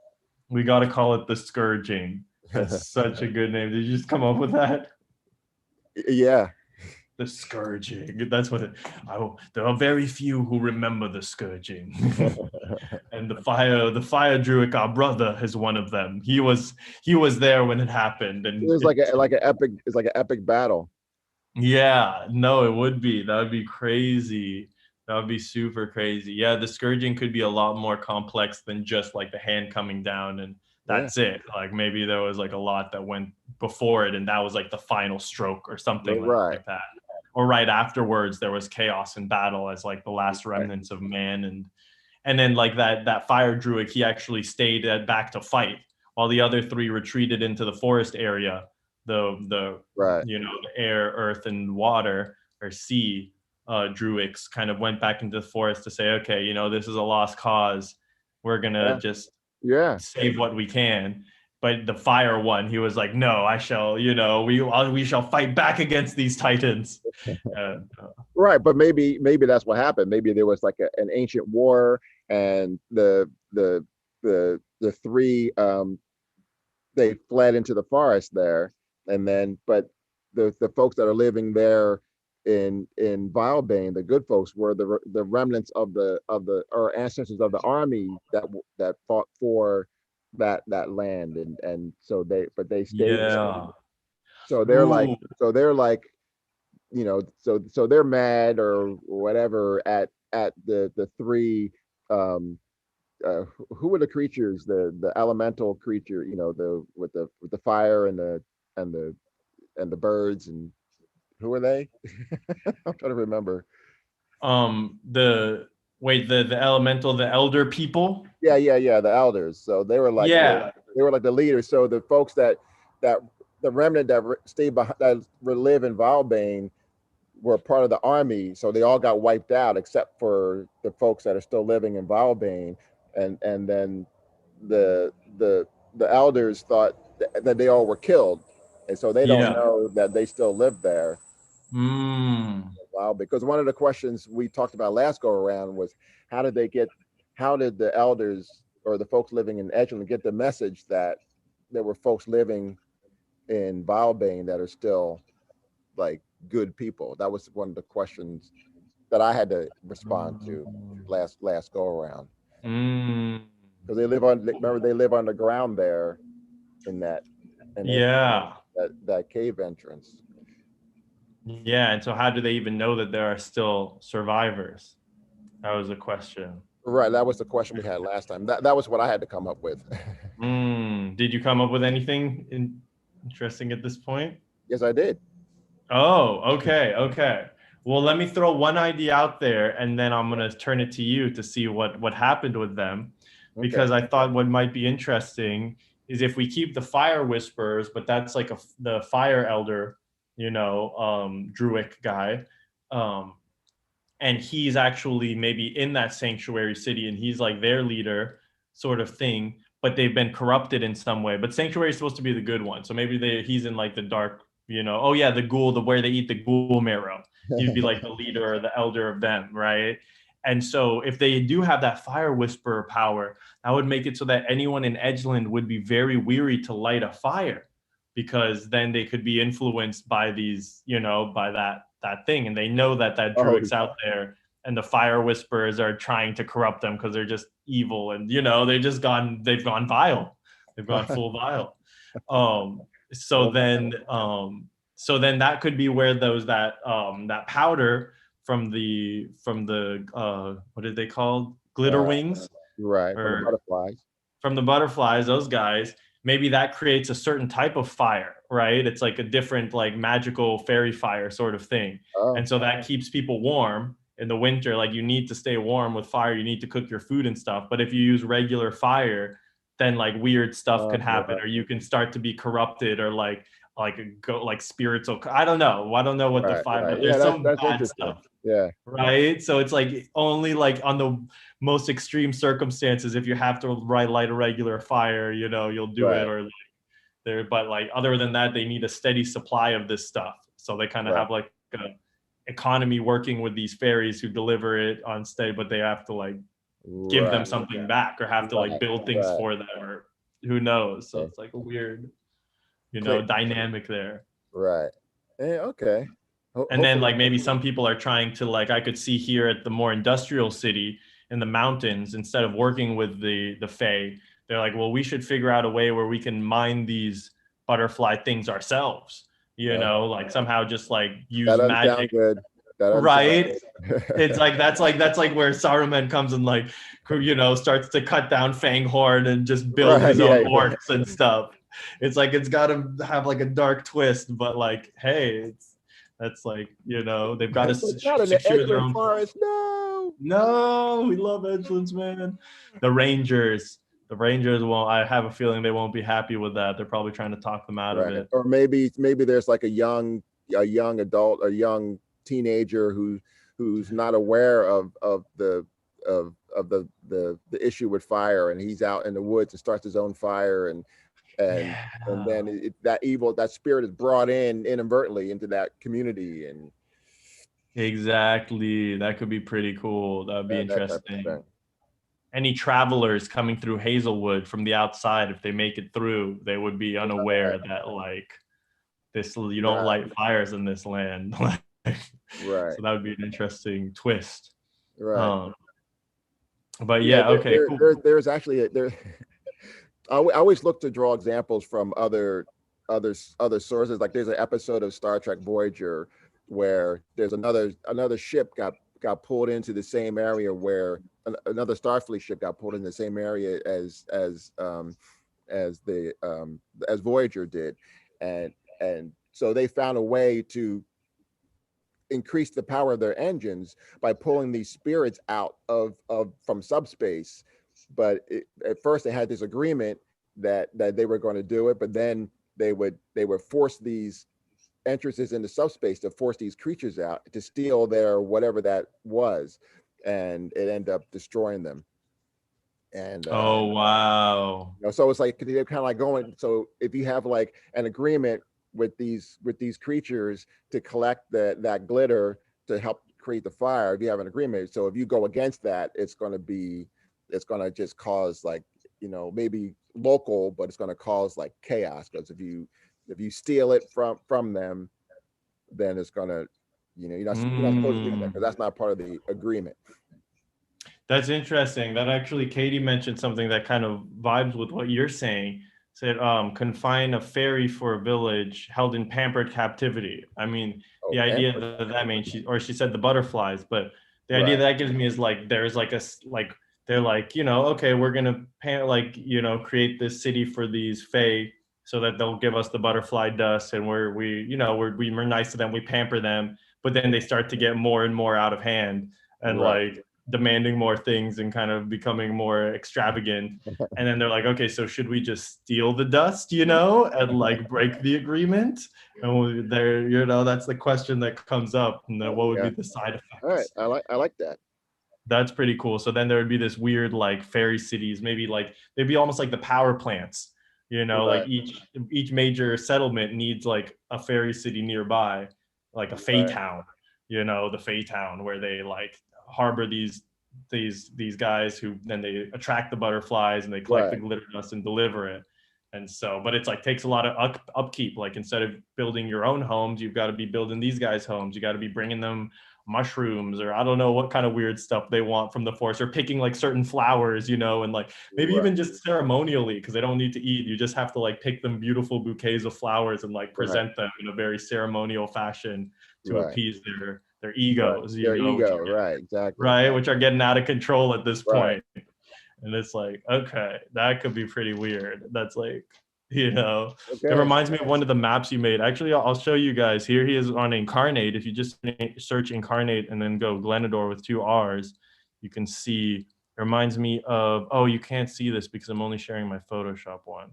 we got to call it the Scourging. That's such a good name. Did you just come up with that? Yeah. The Scourging. That's what it. There are very few who remember the Scourging, and the fire druid, our brother, is one of them. He was there when it happened, It and was like an epic. It's like an epic battle. yeah, no, it would be. That would be crazy. That would be super crazy. Yeah, the Scourging could be a lot more complex than just like the hand coming down and Yeah. that's it. Like maybe there was like a lot that went before it and that was like the final stroke or something Right. like that. Or right afterwards there was chaos and battle as like the last Right. remnants of man, and then like that fire druid, he actually stayed back to fight while the other three retreated into the forest area. The Right. the air, earth, and water or sea druids kind of went back into the forest to say, okay, this is a lost cause. We're gonna Yeah. just Yeah. save what we can. But the fire one, he was like, no, I shall, we shall fight back against these titans. Uh, Right. But maybe that's what happened. Maybe there was like an ancient war, and the three they fled into the forest there, and then but the folks that are living there in Vilebane, the good folks, were the remnants of the or ancestors of the army that fought for that land, and so they stayed there. yeah. So they're like Ooh. so they're mad or whatever at the three who were the creatures, the elemental creature, the with the fire and the and the birds, and who are they? I'm trying to remember. The wait, the elemental, the elder people. Yeah, the elders. So they were like Yeah. they were like the leaders. So the folks that the remnant that stayed behind, that live in Valbane, were part of the army, so they all got wiped out except for the folks that are still living in Valbane, and then the the the elders thought that they all were killed, and so they don't Yeah. know that they still live there. Mm. Wow, because one of the questions we talked about last go around was how did they get, how did the elders or the folks living in Edgeland get the message that there were folks living in Valbane that are still like good people? That was one of the questions that I had to respond to last go around, Mm. because they live on, remember, they live underground there in that in it Yeah. that cave entrance. Yeah. And so, how do they even know that there are still survivors? That was a question. Right, that was the question we had last time. That was what I had to come up with. Did you come up with anything interesting at this point? Yes, I did. Oh, okay, okay. Well, let me throw one idea out there, and then I'm gonna turn it to you to see what happened with them, Okay. because I thought what might be interesting is if we keep the fire whisperers, but that's like the fire elder, Druid guy, and he's actually maybe in that sanctuary city, and he's like their leader, sort of thing. But they've been corrupted in some way. But sanctuary is supposed to be the good one, so maybe he's in like the dark. Oh yeah, the ghoul, where they eat the ghoul marrow. He'd be like the leader or the elder of them, right? And so if they do have that fire whisperer power, that would make it so that anyone in Edgeland would be very weary to light a fire, because then they could be influenced by these, by that thing. And they know that druid's out there, and the fire whisperers are trying to corrupt them because they're just evil. And, they've gone vile. They've gone full vile. So then that could be where that powder from the what did they call glitter wings, right, from the butterflies, those guys, maybe that creates a certain type of fire, right? It's like a different, like, magical fairy fire sort of thing. And so that keeps people warm in the winter. Like, you need to stay warm with fire, you need to cook your food and stuff. But if you use regular fire, then like weird stuff can happen, or you can start to be corrupted, or like spirits. I don't know what the fire, but there's some bad stuff. Yeah. Right. So it's like only like on the most extreme circumstances, if you have to light a regular fire, you'll do it, or but like other than that, they need a steady supply of this stuff. So they kind of have like an economy working with these fairies who deliver it on stay, but they have to like give them something back, or have to like build things for them, or who knows. So it's like a weird, dynamic there. Right. Okay. And then like maybe some people are trying to, like, I could see here at the more industrial city in the mountains, instead of working with the fae, they're like, well, we should figure out a way where we can mine these butterfly things ourselves, like somehow just like use magic. Right. It's like that's like where Saruman comes and like, starts to cut down Fanghorn and just build his own orcs and stuff. It's like, it's got to have like a dark twist, but like, hey, that's like, they've got to secure their own forest. No, we love Edgelands, man. The Rangers won't. I have a feeling they won't be happy with that. They're probably trying to talk them out of it. Or maybe there's like a young adult, a young teenager who's not aware of the issue with fire, and he's out in the woods and starts his own fire, and then that spirit is brought in inadvertently into that community. And exactly, that could be pretty cool. That would be interesting. Any travelers coming through Hazelwood from the outside, if they make it through, they would be unaware that like this, you don't light fires in this land. Right. So that would be an interesting twist. Right. But okay. Cool. There's actually I always look to draw examples from other sources. Like there's an episode of Star Trek Voyager where there's another ship got pulled into the same area, where another Starfleet ship got pulled in the same area as Voyager did, and so they found a way to increase the power of their engines by pulling these spirits out from subspace. But at first they had this agreement that they were going to do it, but then they would force these entrances into subspace to force these creatures out to steal their whatever that was, and it ended up destroying them. And oh wow! So it's like they're kind of like going. So if you have like an agreement with these creatures to collect that glitter to help create the fire, if you have an agreement, so if you go against that, it's going to just cause like, maybe local, but it's going to cause like chaos, because if you steal it from them, then it's going to, you're not supposed to do that, because that's not part of the agreement. That's interesting. That actually, Katie mentioned something that kind of vibes with what you're saying. Said, confine a fairy for a village held in pampered captivity. I mean, the idea that means she said the butterflies, but the idea that gives me is like, there's like they're like, okay, we're gonna create this city for these fae so that they'll give us the butterfly dust, and we're nice to them, we pamper them, but then they start to get more and more out of hand, and like demanding more things and kind of becoming more extravagant. And then they're like, okay, so should we just steal the dust, and like break the agreement? And that's the question that comes up. And then what would be the side All right, effects? I like that. That's pretty cool. So then there would be this weird like fairy cities, maybe like they'd be almost like the power plants, like Right. each major settlement needs like a fairy city nearby, like a Fae Right. town, the Fae town where they like harbor these guys who then they attract the butterflies and they collect the Right. glitter dust and deliver it. And so, but it's like takes a lot of upkeep. Like instead of building your own homes, you've got to be building these guys' homes. You got to be bringing them mushrooms, or I don't know what kind of weird stuff they want from the forest, or picking like certain flowers, and like maybe Right. even just ceremonially, because they don't need to eat. You just have to like pick them beautiful bouquets of flowers and like Right. present them in a very ceremonial fashion to Right. appease their Right. egos, Their ego. Right. Exactly. right, which are getting out of control at this Right. point. And it's like, okay, that could be pretty weird. That's like, it Okay. reminds me of one of the maps you made. Actually, I'll show you guys. Here he is on Incarnate. If you just search Incarnate and then go Glenadorr with 2 R's, you can see, it reminds me of, oh, you can't see this because I'm only sharing my Photoshop one.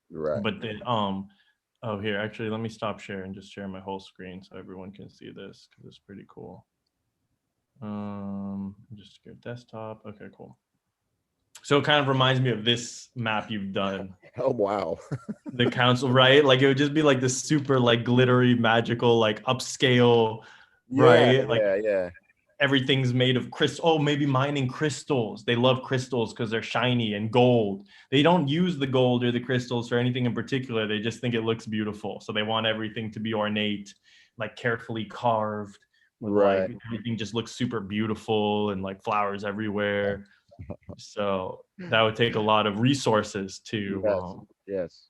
Right. But then, oh, here, actually, let me stop sharing and just share my whole screen so everyone can see this because it's pretty cool. Just go desktop. Okay, cool. So it kind of reminds me of this map you've done. Oh, wow. The council, right? Like it would just be like this super like glittery, magical, like upscale, right? Like Yeah. everything's made of crystal. Oh, maybe mining crystals. They love crystals because they're shiny, and gold. They don't use the gold or the crystals for anything in particular. They just think it looks beautiful. So they want everything to be ornate, like carefully carved, with Right. like everything just looks super beautiful and like flowers everywhere. So that would take a lot of resources to Yes.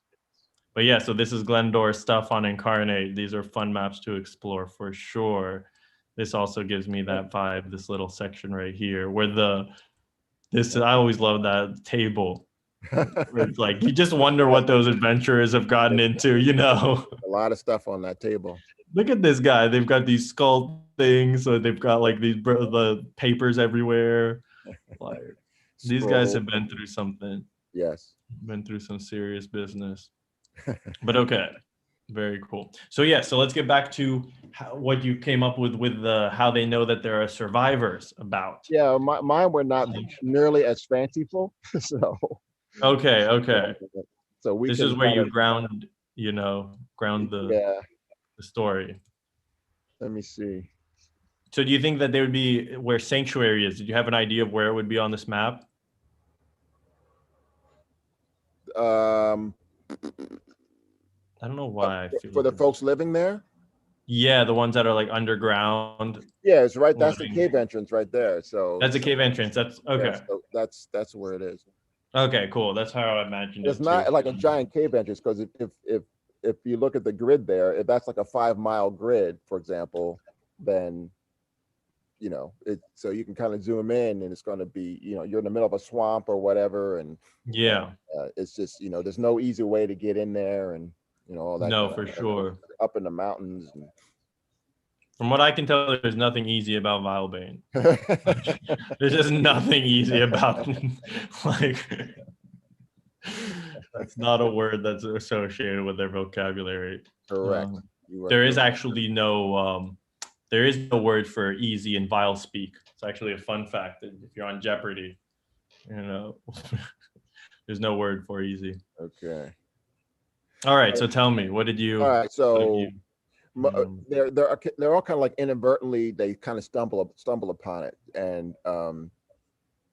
but yeah, so this is Glenadorr stuff on Incarnate. These are fun maps to explore for sure. This also gives me that vibe, this little section right here where I always love that table where it's like you just wonder what those adventurers have gotten into, A lot of stuff on that table. Look at this guy. They've got these skull things, so they've got like the papers everywhere. Like these guys have been through something. Yes. Been through some serious business. But okay, very cool. So yeah, so let's get back to what you came up with how they know that there are survivors about. Yeah, mine were not nearly as fanciful. So Okay. So this is where you ground the story. Let me see. So do you think that they would be where Sanctuary is? Did you have an idea of where it would be on this map? I don't know why I feel for the folks living there. Yeah, the ones that are like underground. Yeah, it's right. That's the cave entrance right there. So that's a cave entrance. That's okay. Yeah, so that's where it is. Okay, cool. That's how I imagined it. It's not like a giant cave entrance because if you look at the grid there, if that's like a 5-mile grid, for example, then so you can kind of zoom in and it's going to be you're in the middle of a swamp or whatever, and it's just there's no easy way to get in there, and all that. No, for sure. Up in the mountains. From what I can tell, there's nothing easy about Vilebane. There's just nothing easy about like that's not a word that's associated with their vocabulary. Correct. There is actually no word for easy in Vile speak. It's actually a fun fact that if you're on Jeopardy, there's no word for easy. Okay. All right. So tell me, what did you? All right. So they're all kind of like inadvertently they kind of stumble upon it, and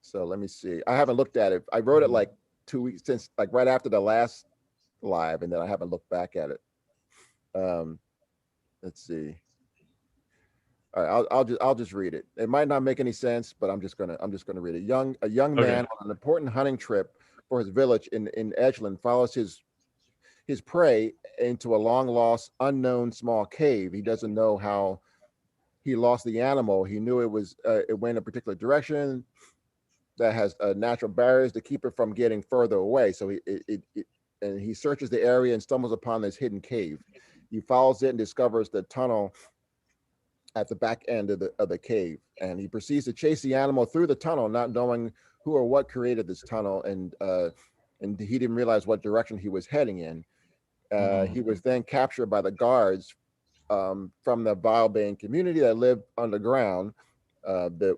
so let me see. I haven't looked at it. I wrote it like 2 weeks since, like right after the last live, and then I haven't looked back at it. Let's see. All right, I'll just read it. It might not make any sense, but I'm just gonna read it. A young man on an important hunting trip for his village in Edgelands follows his prey into a long lost, unknown small cave. He doesn't know how he lost the animal. He knew it went a particular direction that has natural barriers to keep it from getting further away. So he searches the area and stumbles upon this hidden cave. He follows it and discovers the tunnel at the back end of the cave, and he proceeds to chase the animal through the tunnel, not knowing who or what created this tunnel, and he didn't realize what direction he was heading in. He was then captured by the guards from the Vilebane community that lived underground,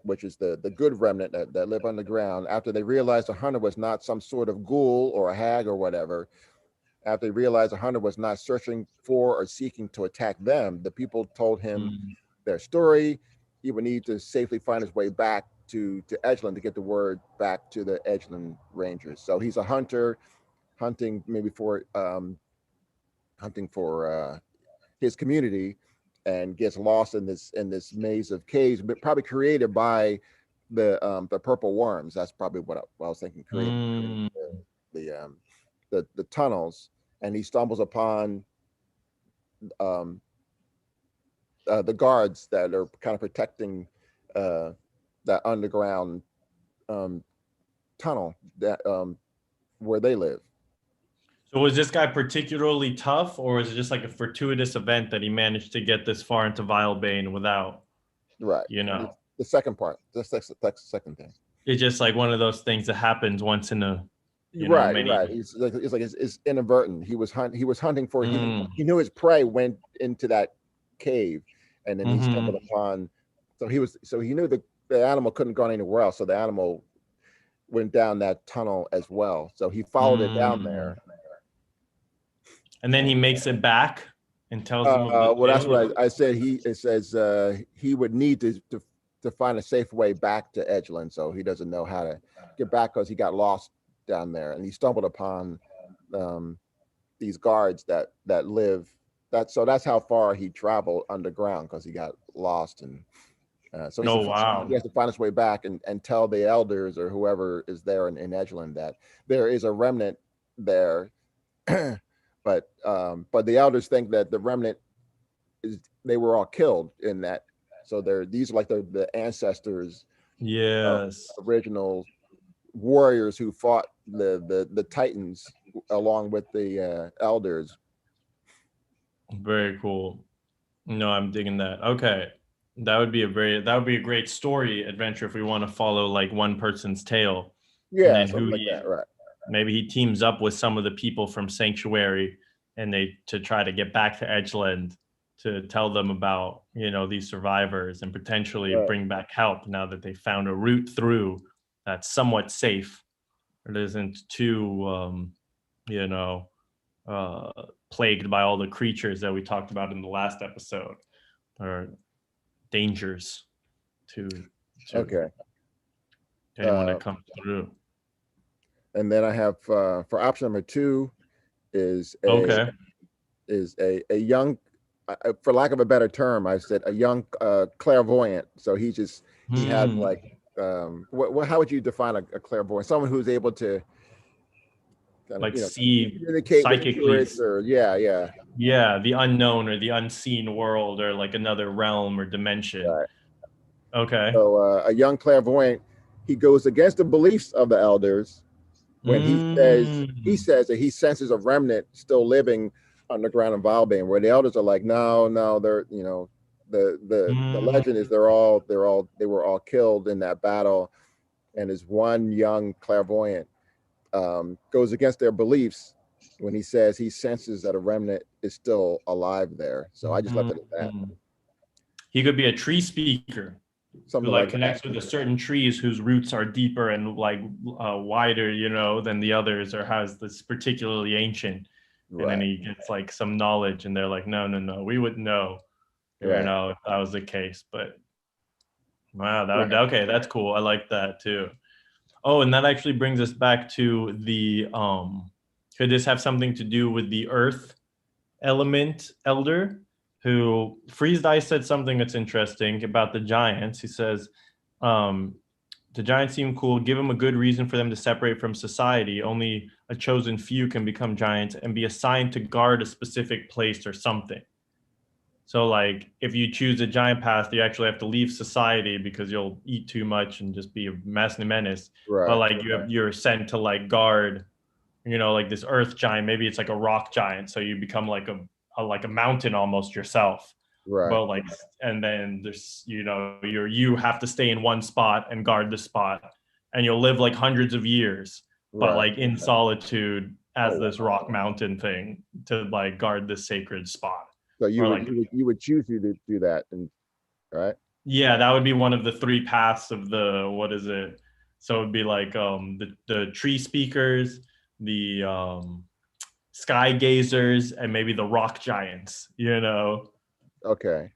which is the good remnant that live underground. After they realized the hunter was not some sort of ghoul or a hag or whatever, after they realized the hunter was not searching for or seeking to attack them, the people told him their story. He would need to safely find his way back to Edgeland to get the word back to the Edgeland Rangers. So he's a hunter, hunting maybe for his community, and gets lost in this maze of caves, but probably created by the purple worms. That's probably what I was thinking. Created the tunnels, and he stumbles upon the guards that are kind of protecting that underground tunnel that where they live. So was this guy particularly tough, or was it just like a fortuitous event that he managed to get this far into Vilebane without, right? The second part, the second thing. It's just like one of those things that happens once in a right. It's inadvertent. He was hunting for he knew his prey went into that cave, and then he stumbled upon. So he knew the animal couldn't go anywhere else. So the animal went down that tunnel as well. So he followed it down there. And then he makes it back and tells them. Well, that's what I said. It says he would need to find a safe way back to Edgeland, so he doesn't know how to get back because he got lost down there, and he stumbled upon these guards that live. So that's how far he traveled underground, because he got lost, and so he has to find his way back and tell the elders or whoever is there in Edgeland that there is a remnant there. But the elders think that the remnant they were all killed in that. So these are like the ancestors, original warriors who fought the Titans along with the elders. Very cool. No, I'm digging that. Okay, that would be a great story adventure if we want to follow like one person's tale. Yeah, something like that, right? Maybe he teams up with some of the people from Sanctuary, and to try to get back to Edgeland to tell them about these survivors, and potentially bring back help now that they found a route through that's somewhat safe. It isn't too plagued by all the creatures that we talked about in the last episode, or dangers to anyone that comes through. And then I have for option number 2 is a young, for lack of a better term, I said a young clairvoyant. So he had like how would you define a clairvoyant? Someone who's able to see communicate psychically, with or the unknown or the unseen world, or like another realm or dimension. Right. Okay. So a young clairvoyant, he goes against the beliefs of the elders when he says that he senses a remnant still living underground in Vilebane, where the elders are like, no, they're the legend is they were all killed in that battle, and his one young clairvoyant goes against their beliefs when he says he senses that a remnant is still alive there. So I just left it at that. He could be a tree speaker. Something who connects with a certain trees whose roots are deeper and wider, than the others, or has this particularly ancient. Right. And then he gets like some knowledge, and they're like, no, we wouldn't know, if that was the case. But wow, okay, that's cool. I like that too. Oh, and that actually brings us back to the could this have something to do with the earth element elder? Who Freeze Dice said something that's interesting about the giants. He says, the giants seem cool. Give them a good reason for them to separate from society. Only a chosen few can become giants and be assigned to guard a specific place or something. So like if you choose a giant path, you actually have to leave society because you'll eat too much and just be a menace. Right. But like you're sent to like guard, like this earth giant. Maybe it's like a rock giant. So you become like a mountain almost yourself. Right. But like, and then there's, you have to stay in one spot and guard the spot, and you'll live like hundreds of years, but Right. like in solitude as Oh, this rock mountain thing to like guard this sacred spot. so you Or would like, you would choose to do that, and right? yeah, that would be one of the three paths of the, what is it? So it'd be like the tree speakers, the Skygazers, and maybe the rock giants. Okay.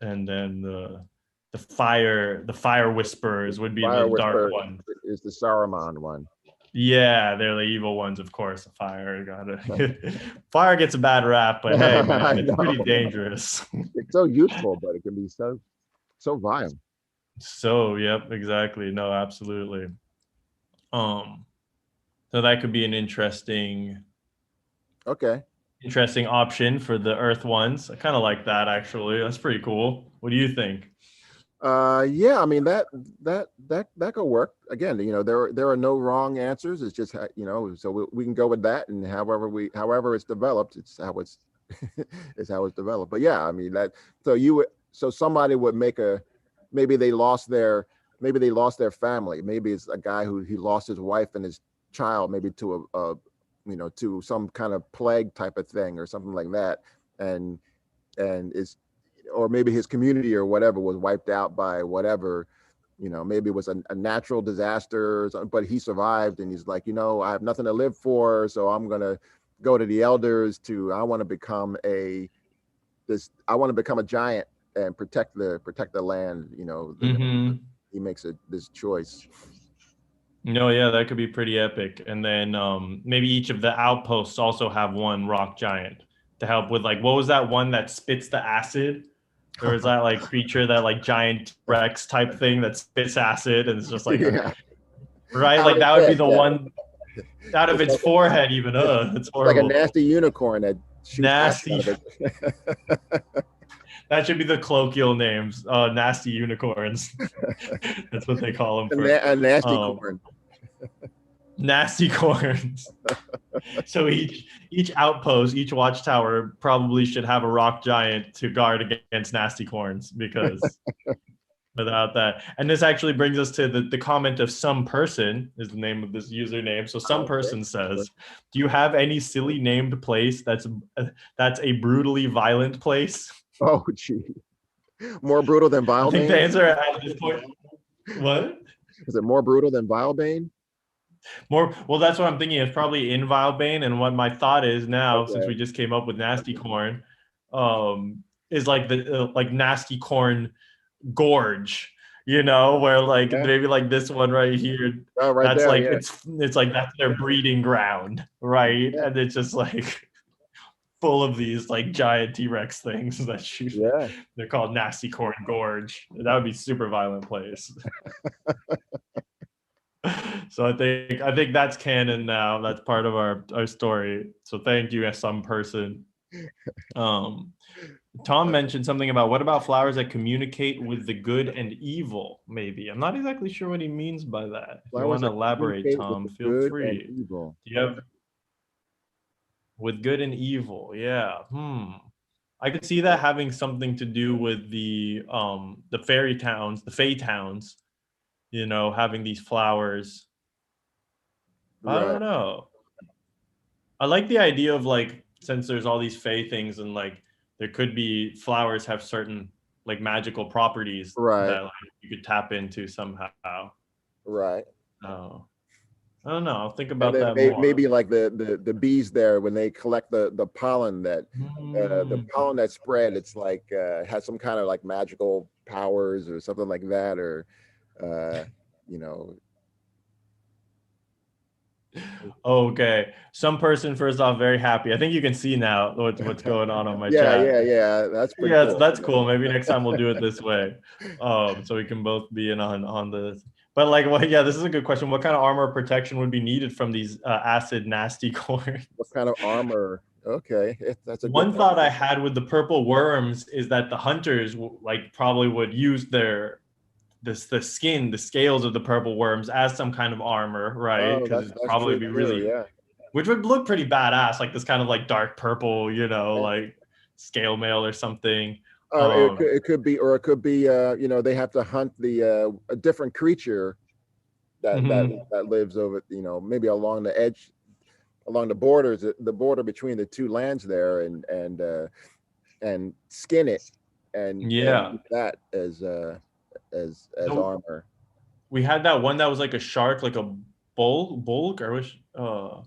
And then the fire whisperers would be Fire the dark Whisper one. is the Saruman one. Yeah, they're the evil ones, of course. The fire gets a bad rap, but hey, I man, it's pretty know. dangerous. It's so useful, but it can be so vile. So, yep, exactly. No, absolutely. So that could be an interesting Okay. option for the Earth ones. I kind of like that, actually. That's pretty cool. What do you think? Yeah, I mean that could work. Again, there are no wrong answers. It's just so we can go with that, and however it's developed, it's how it's it's how it's developed. But yeah, I mean so somebody would make maybe they lost their family. Maybe it's a guy who he lost his wife and his child, maybe to to some kind of plague type of thing or something like that, and it's or maybe his community or whatever was wiped out by whatever, maybe it was a natural disaster or something, but he survived, and he's like, I have nothing to live for, so I'm gonna go to the elders I want to become a giant and protect the land. He makes this choice. No, yeah, that could be pretty epic. And then maybe each of the outposts also have one rock giant to help with, like, what was that one that spits the acid? Or is that like creature, that like giant Rex type thing that spits acid, and it's just like, Yeah. right? Out Like of that would be his the head, one out of it's its like forehead, even. It's like a horrible. nasty unicorn that shoots acid out Nasty. of it. That should be the colloquial names. Nasty unicorns. That's what they call them for. A nasty corn. Nasty corns. So each outpost, each watchtower probably should have a rock giant to guard against nasty corns, because without that. And this actually brings us to the comment of Some Person is the name of this username. So Some Person says, do you have any silly named place that's a brutally violent place? Oh, gee. More brutal than I think the Vilebane? answer at this point, what? Is it more brutal than Vilebane? More, well, that's what I'm thinking. It's probably in Vilebane, and what my thought is now, since we just came up with Nasty Corn, is like the like Nasty Corn Gorge, where like maybe like this one right here. Oh, right that's there, like yeah. it's like that's their breeding ground, right? Yeah. And it's just like full of these like giant T-Rex things that shoot. Yeah. They're called Nasty Corn Gorge. That would be super violent place. So I think that's canon now. That's part of our story. So thank you, as Some Person. Tom mentioned something about, what about flowers that communicate with the good and evil? Maybe. I'm not exactly sure what he means by that. If you want to elaborate, Tom, feel free. Do you have with good and evil? Yeah. I could see that having something to do with the fairy towns, the fae towns, having these flowers. I don't know. I like the idea of, like, since there's all these fae things, and like there could be flowers have certain like magical properties that like you could tap into somehow. Right. Oh, I don't know. I'll think about that more. Maybe like the bees there, when they collect the pollen the pollen that spread, it's like has some kind of like magical powers or something like that, or Okay. Some Person, first off, very happy. I think you can see now what's going on my yeah, chat. Yeah. That's pretty cool. So that's cool. Maybe next time we'll do it this way, so we can both be in on this. But like, well, yeah, this is a good question. What kind of armor protection would be needed from these acid nasty corns? What kind of armor? Okay, that's a one thought I had with the purple worms is that the hunters like probably would use the skin, the scales of the purple worms as some kind of armor, right? Because it'd probably be really, which would look pretty badass, like this kind of like dark purple, like scale mail or something. It could be, or it could be, they have to hunt a different creature Mhm. that lives over, maybe along the edge, along the borders, the border between the two lands there, and skin it, and Yeah. use that as No, armor. we had that one that was like a shark, like a bulk. I wish.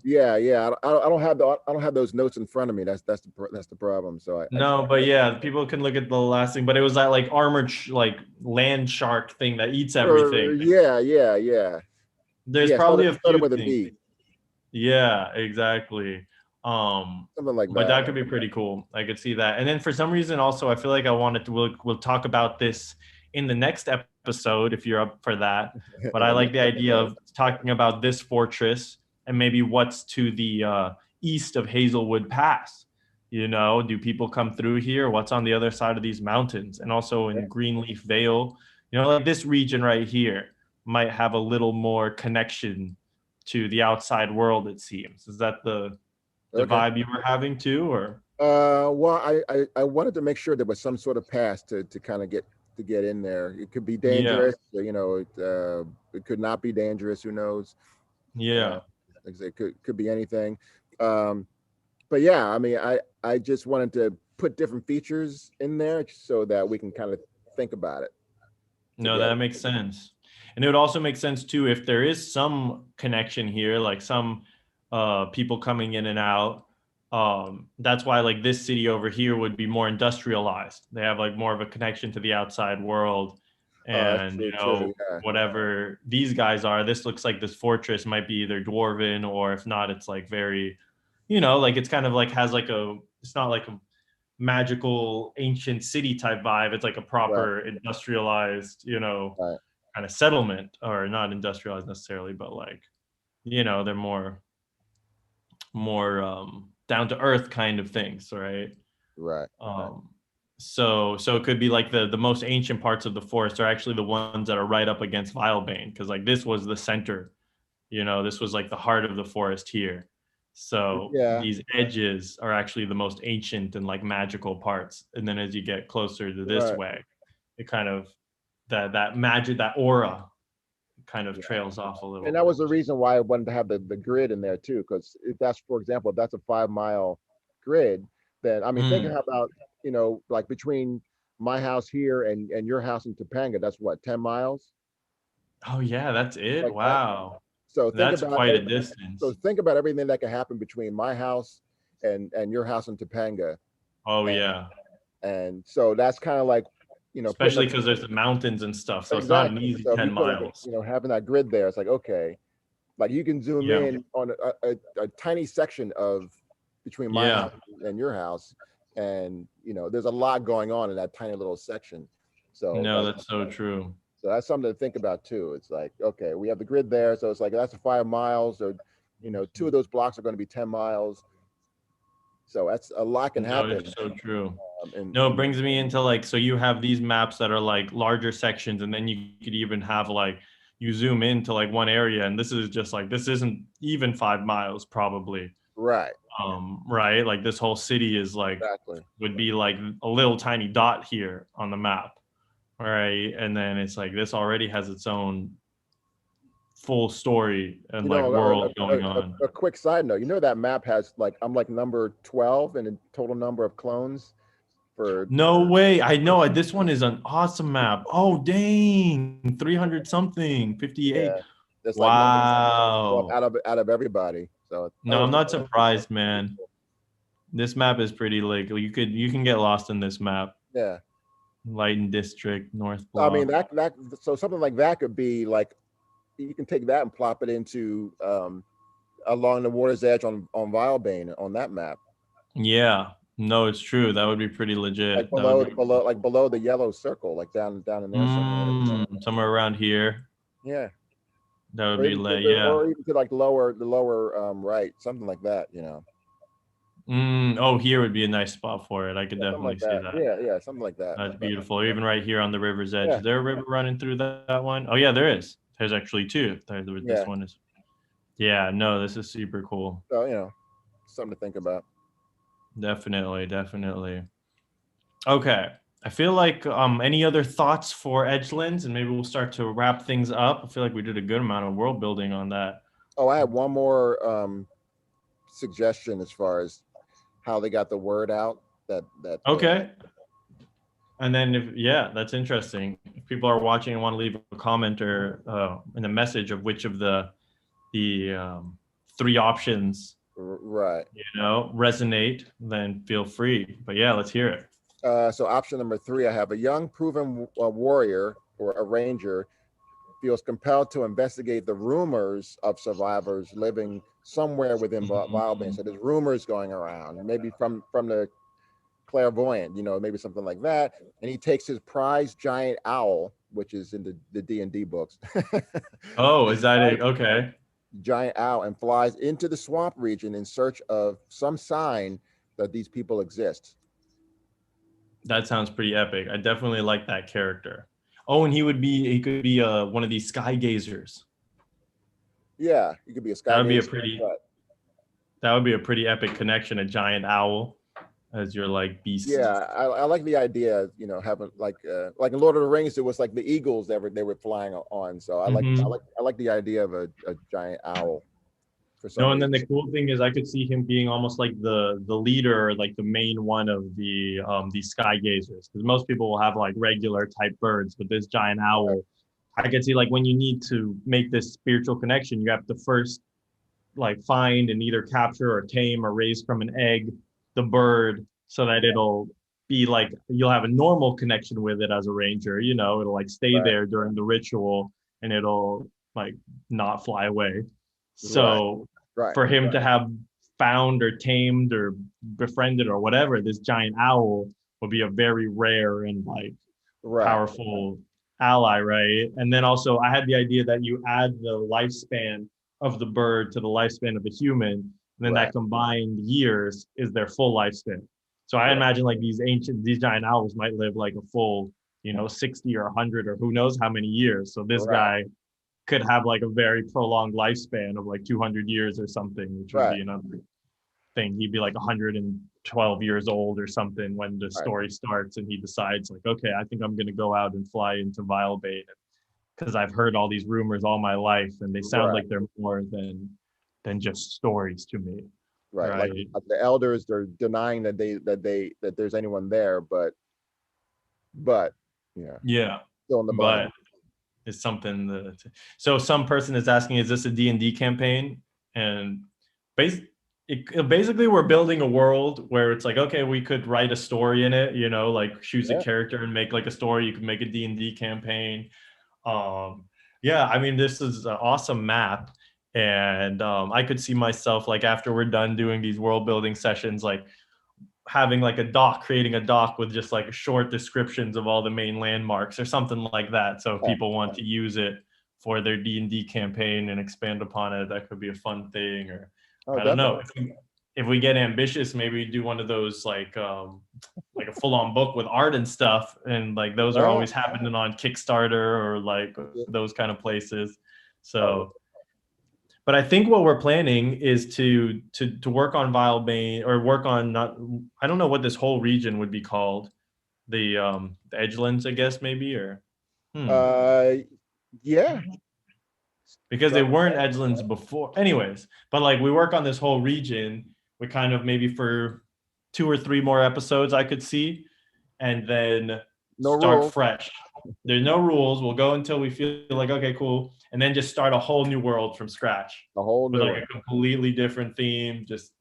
Yeah, yeah. I don't have those notes in front of me. That's the problem. So I No, but yeah, people can look at the last thing. But it was that like armored like land shark thing that eats everything. yeah, yeah, yeah, There's yeah. probably a Started few with a things. B, Yeah, exactly. something like But that. that could be pretty cool. I could see that. And then for some reason, also, I feel like I wanted to. We'll talk about this in the next episode if you're up for that. But In I the like next the idea episode. of talking about this fortress and maybe what's to the east of Hazelwood Pass. Do people come through here? What's on the other side of these mountains? And also Yeah. in Greenleaf Vale, like this region right here might have a little more connection to the outside world, it seems. Is that the Okay. vibe you were having too, or? Well, I wanted to make sure there was some sort of pass to kind of get in there. It could be Yeah, dangerous, it could not be dangerous. Who knows? Uh, yeah. like I say, could be anything. Um, but yeah, I mean, I just wanted to put different features in there so that we can kind of think about it No, together. that makes sense. And it would also make sense too if there is some connection here, like some people coming in and out. That's why like this city over here would be more industrialized. They have like more of a connection to the outside world. That's And true too. Yeah. whatever these guys are, this looks like this fortress might be either dwarven, or if not, it's like very, like it's kind of like has like it's not like a magical ancient city type vibe. It's like a Right. proper industrialized, Right. kind of settlement, or not industrialized necessarily, but like, they're more down to earth kind of things, right? Right. Um, so it could be like the most ancient parts of the forest are actually the ones that are right up against Vilebane, because like this was the center, this was like the heart of the forest here. So Yeah. these edges are actually the most ancient and like magical parts. And then as you get closer to this Right. way, it kind of that magic, that aura kind of Yeah. trails off a little And that bit. was the reason why I wanted to have the grid in there too, because if that's, for example, if that's a 5 mile grid, then I mean, thinking Mm. about, like between my house here and your house in Topanga, that's what, 10 miles, Oh yeah, that's it. like that. Wow, So think that's about quite a it. So distance. think about everything that could happen between my house and your house in Topanga, Oh and yeah, so that's kind of like, putting especially up because there's the mountains and stuff, so it's not an exactly. easy So if you 10 put like miles. having that grid there, it's like, okay, like you can zoom Yeah, in on a tiny section of between my yeah. house and your house, and there's a lot going on in that tiny little section. So No, like, that's so true. so that's something to think about too. It's like, okay, we have the grid there, so it's like that's a 5 miles, or two of those blocks are going to be 10 miles. So that's a lot can No, happen. it's so true. In No, it brings me into like, so you have these maps that are like larger sections, and then you could even have like, you zoom into like one area, and this is just like, this isn't even 5 miles probably. right, Right? Like this whole city is like, exactly. would be like a little tiny dot here on the map. Right. And then it's like, this already has its own full story and like world going on. A quick side note, that map has, like, I'm like number 12 in the total number of clones for, No way. I know this one is an awesome map. Oh, dang. 300 something, 58. yeah, that's like number 12 Wow. out of everybody. So that No, was I'm not surprised, pretty man. cool. This map is pretty like you can get lost in this map. Yeah. Lighten District, North I mean, Block. so something like that could be like, you can take that and plop it into, along the water's edge on Vilebane on that map, Yeah. No, it's true. That would be pretty like legit. That would be below the yellow circle, like down in there somewhere. somewhere around here. Yeah. That would be lit. Yeah. Or even to like the lower right, something like that. Oh, here would be a nice spot for it. I could Yeah, something definitely like see that. that. Yeah, yeah, something like that. That's But beautiful. Or even right here on the river's edge. yeah, Is there a river running through that one? Oh yeah, there is. There's actually two. This yeah. one is. Yeah, no, this is super cool. So something to think about. Definitely, definitely. Okay. I feel like any other thoughts for Edgelands, and maybe we'll start to wrap things up. I feel like we did a good amount of world building on that. Oh, I had one more suggestion as far as how they got the word out that Okay. And then if yeah, that's interesting. If people are watching and want to leave a comment or in a message of which of the three options right. resonate, then feel free. But yeah, let's hear it. So option number 3, I have a young proven warrior or a ranger feels compelled to investigate the rumors of survivors living somewhere within Wildlands. So there's rumors going around, maybe from the clairvoyant, maybe something like that. And he takes his prized giant owl, which is in the D&D books. Oh, is that it? Okay. Giant owl, and flies into the swamp region in search of some sign that these people exist. That sounds pretty epic. I definitely like that character. Oh, and he could be one of these Skygazers. Yeah, you could be a That would be a Skygazer. pretty that would be a pretty epic connection, a giant owl as your like beast. Yeah, I like the idea, having like in Lord of the Rings, it was like the eagles that they were flying on. So I like the idea of a giant owl for some No, and then reason. the cool thing is I could see him being almost like the leader, like the main one of these Skygazers. Because most people will have like regular type birds, but this giant owl, I could see like when you need to make this spiritual connection, you have to first like find and either capture or tame or raise from an egg the bird so that it'll be like you'll have a normal connection with it as a ranger, it'll like stay Right. there during the ritual and it'll like not fly away. Right. So Right. for him to have found or tamed or befriended or whatever, this giant owl would be a very rare and like Right. powerful ally, right? And then also I had the idea that you add the lifespan of the bird to the lifespan of the human, and then Right. that combined years is their full lifespan. So I Right. imagine like these giant owls might live like a full, 60 or 100 or who knows how many years. So this Right. guy could have like a very prolonged lifespan of like 200 years or something, which would Right. be another thing. He'd be like 112 years old or something when the Right. story starts and he decides like, okay, I think I'm going to go out and fly into Vilebane because I've heard all these rumors all my life and they sound Right. like they're more than just stories to me. Right. Like the elders, they're denying that there's anyone there, but yeah, still in the but blind. it's something that so some person is asking, is this a D&D campaign? And basically we're building a world where it's like, okay, we could write a story in it, like choose a character and make like a story. You could make a D&D campaign. Yeah, I mean, this is an awesome map. And I could see myself like after we're done doing these world building sessions, like having like creating a doc with just like short descriptions of all the main landmarks or something like that. So if people want to use it for their D&D campaign and expand upon it, that could be a fun thing. Or I don't know. If we get ambitious, maybe do one of those like a full-on book with art and stuff, and like those are always happening on Kickstarter or like those kind of places. So but I think what we're planning is to work on Vilebane or work on I don't know what this whole region would be called. The Edgelands, I guess, maybe, or Yeah. Because they weren't Edgelands before. Anyways, but like we work on this whole region, we kind of maybe for 2 or 3 more episodes I could see, and then start fresh. There's no rules. We'll go until we feel like, okay, cool. And then just start a whole new world from scratch. A whole new with like a completely different theme. Just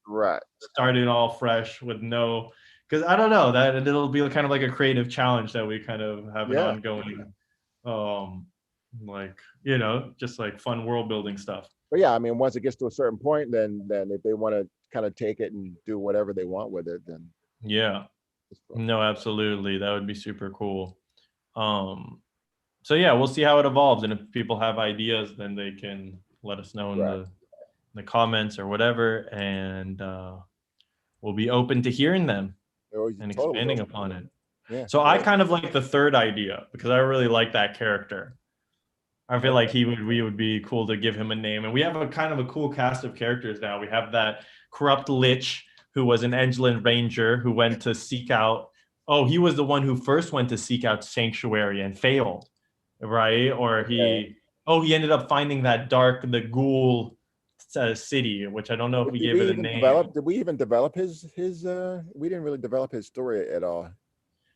start it all fresh with no, because I don't know, that it'll be kind of like a creative challenge that we kind of have an ongoing like, just like fun world building stuff. But yeah, I mean, once it gets to a certain point, then if they want to kind of take it and do whatever they want with it, then yeah. No, absolutely. That would be super cool. So yeah, we'll see how it evolves, and if people have ideas, then they can let us know in the comments or whatever, and we'll be open to hearing them and expanding upon it. Yeah. So I kind of like the third idea because I really like that character. I feel like we would be cool to give him a name, and we have a kind of a cool cast of characters now. We have that corrupt lich who was an Edgeland ranger who went to seek out Oh, he was the one who first went to seek out sanctuary and failed, right? Or Okay. he ended up finding the ghoul city, which I don't know if we Did gave we it a even name. develop? Did we even develop his? We didn't really develop his story at all.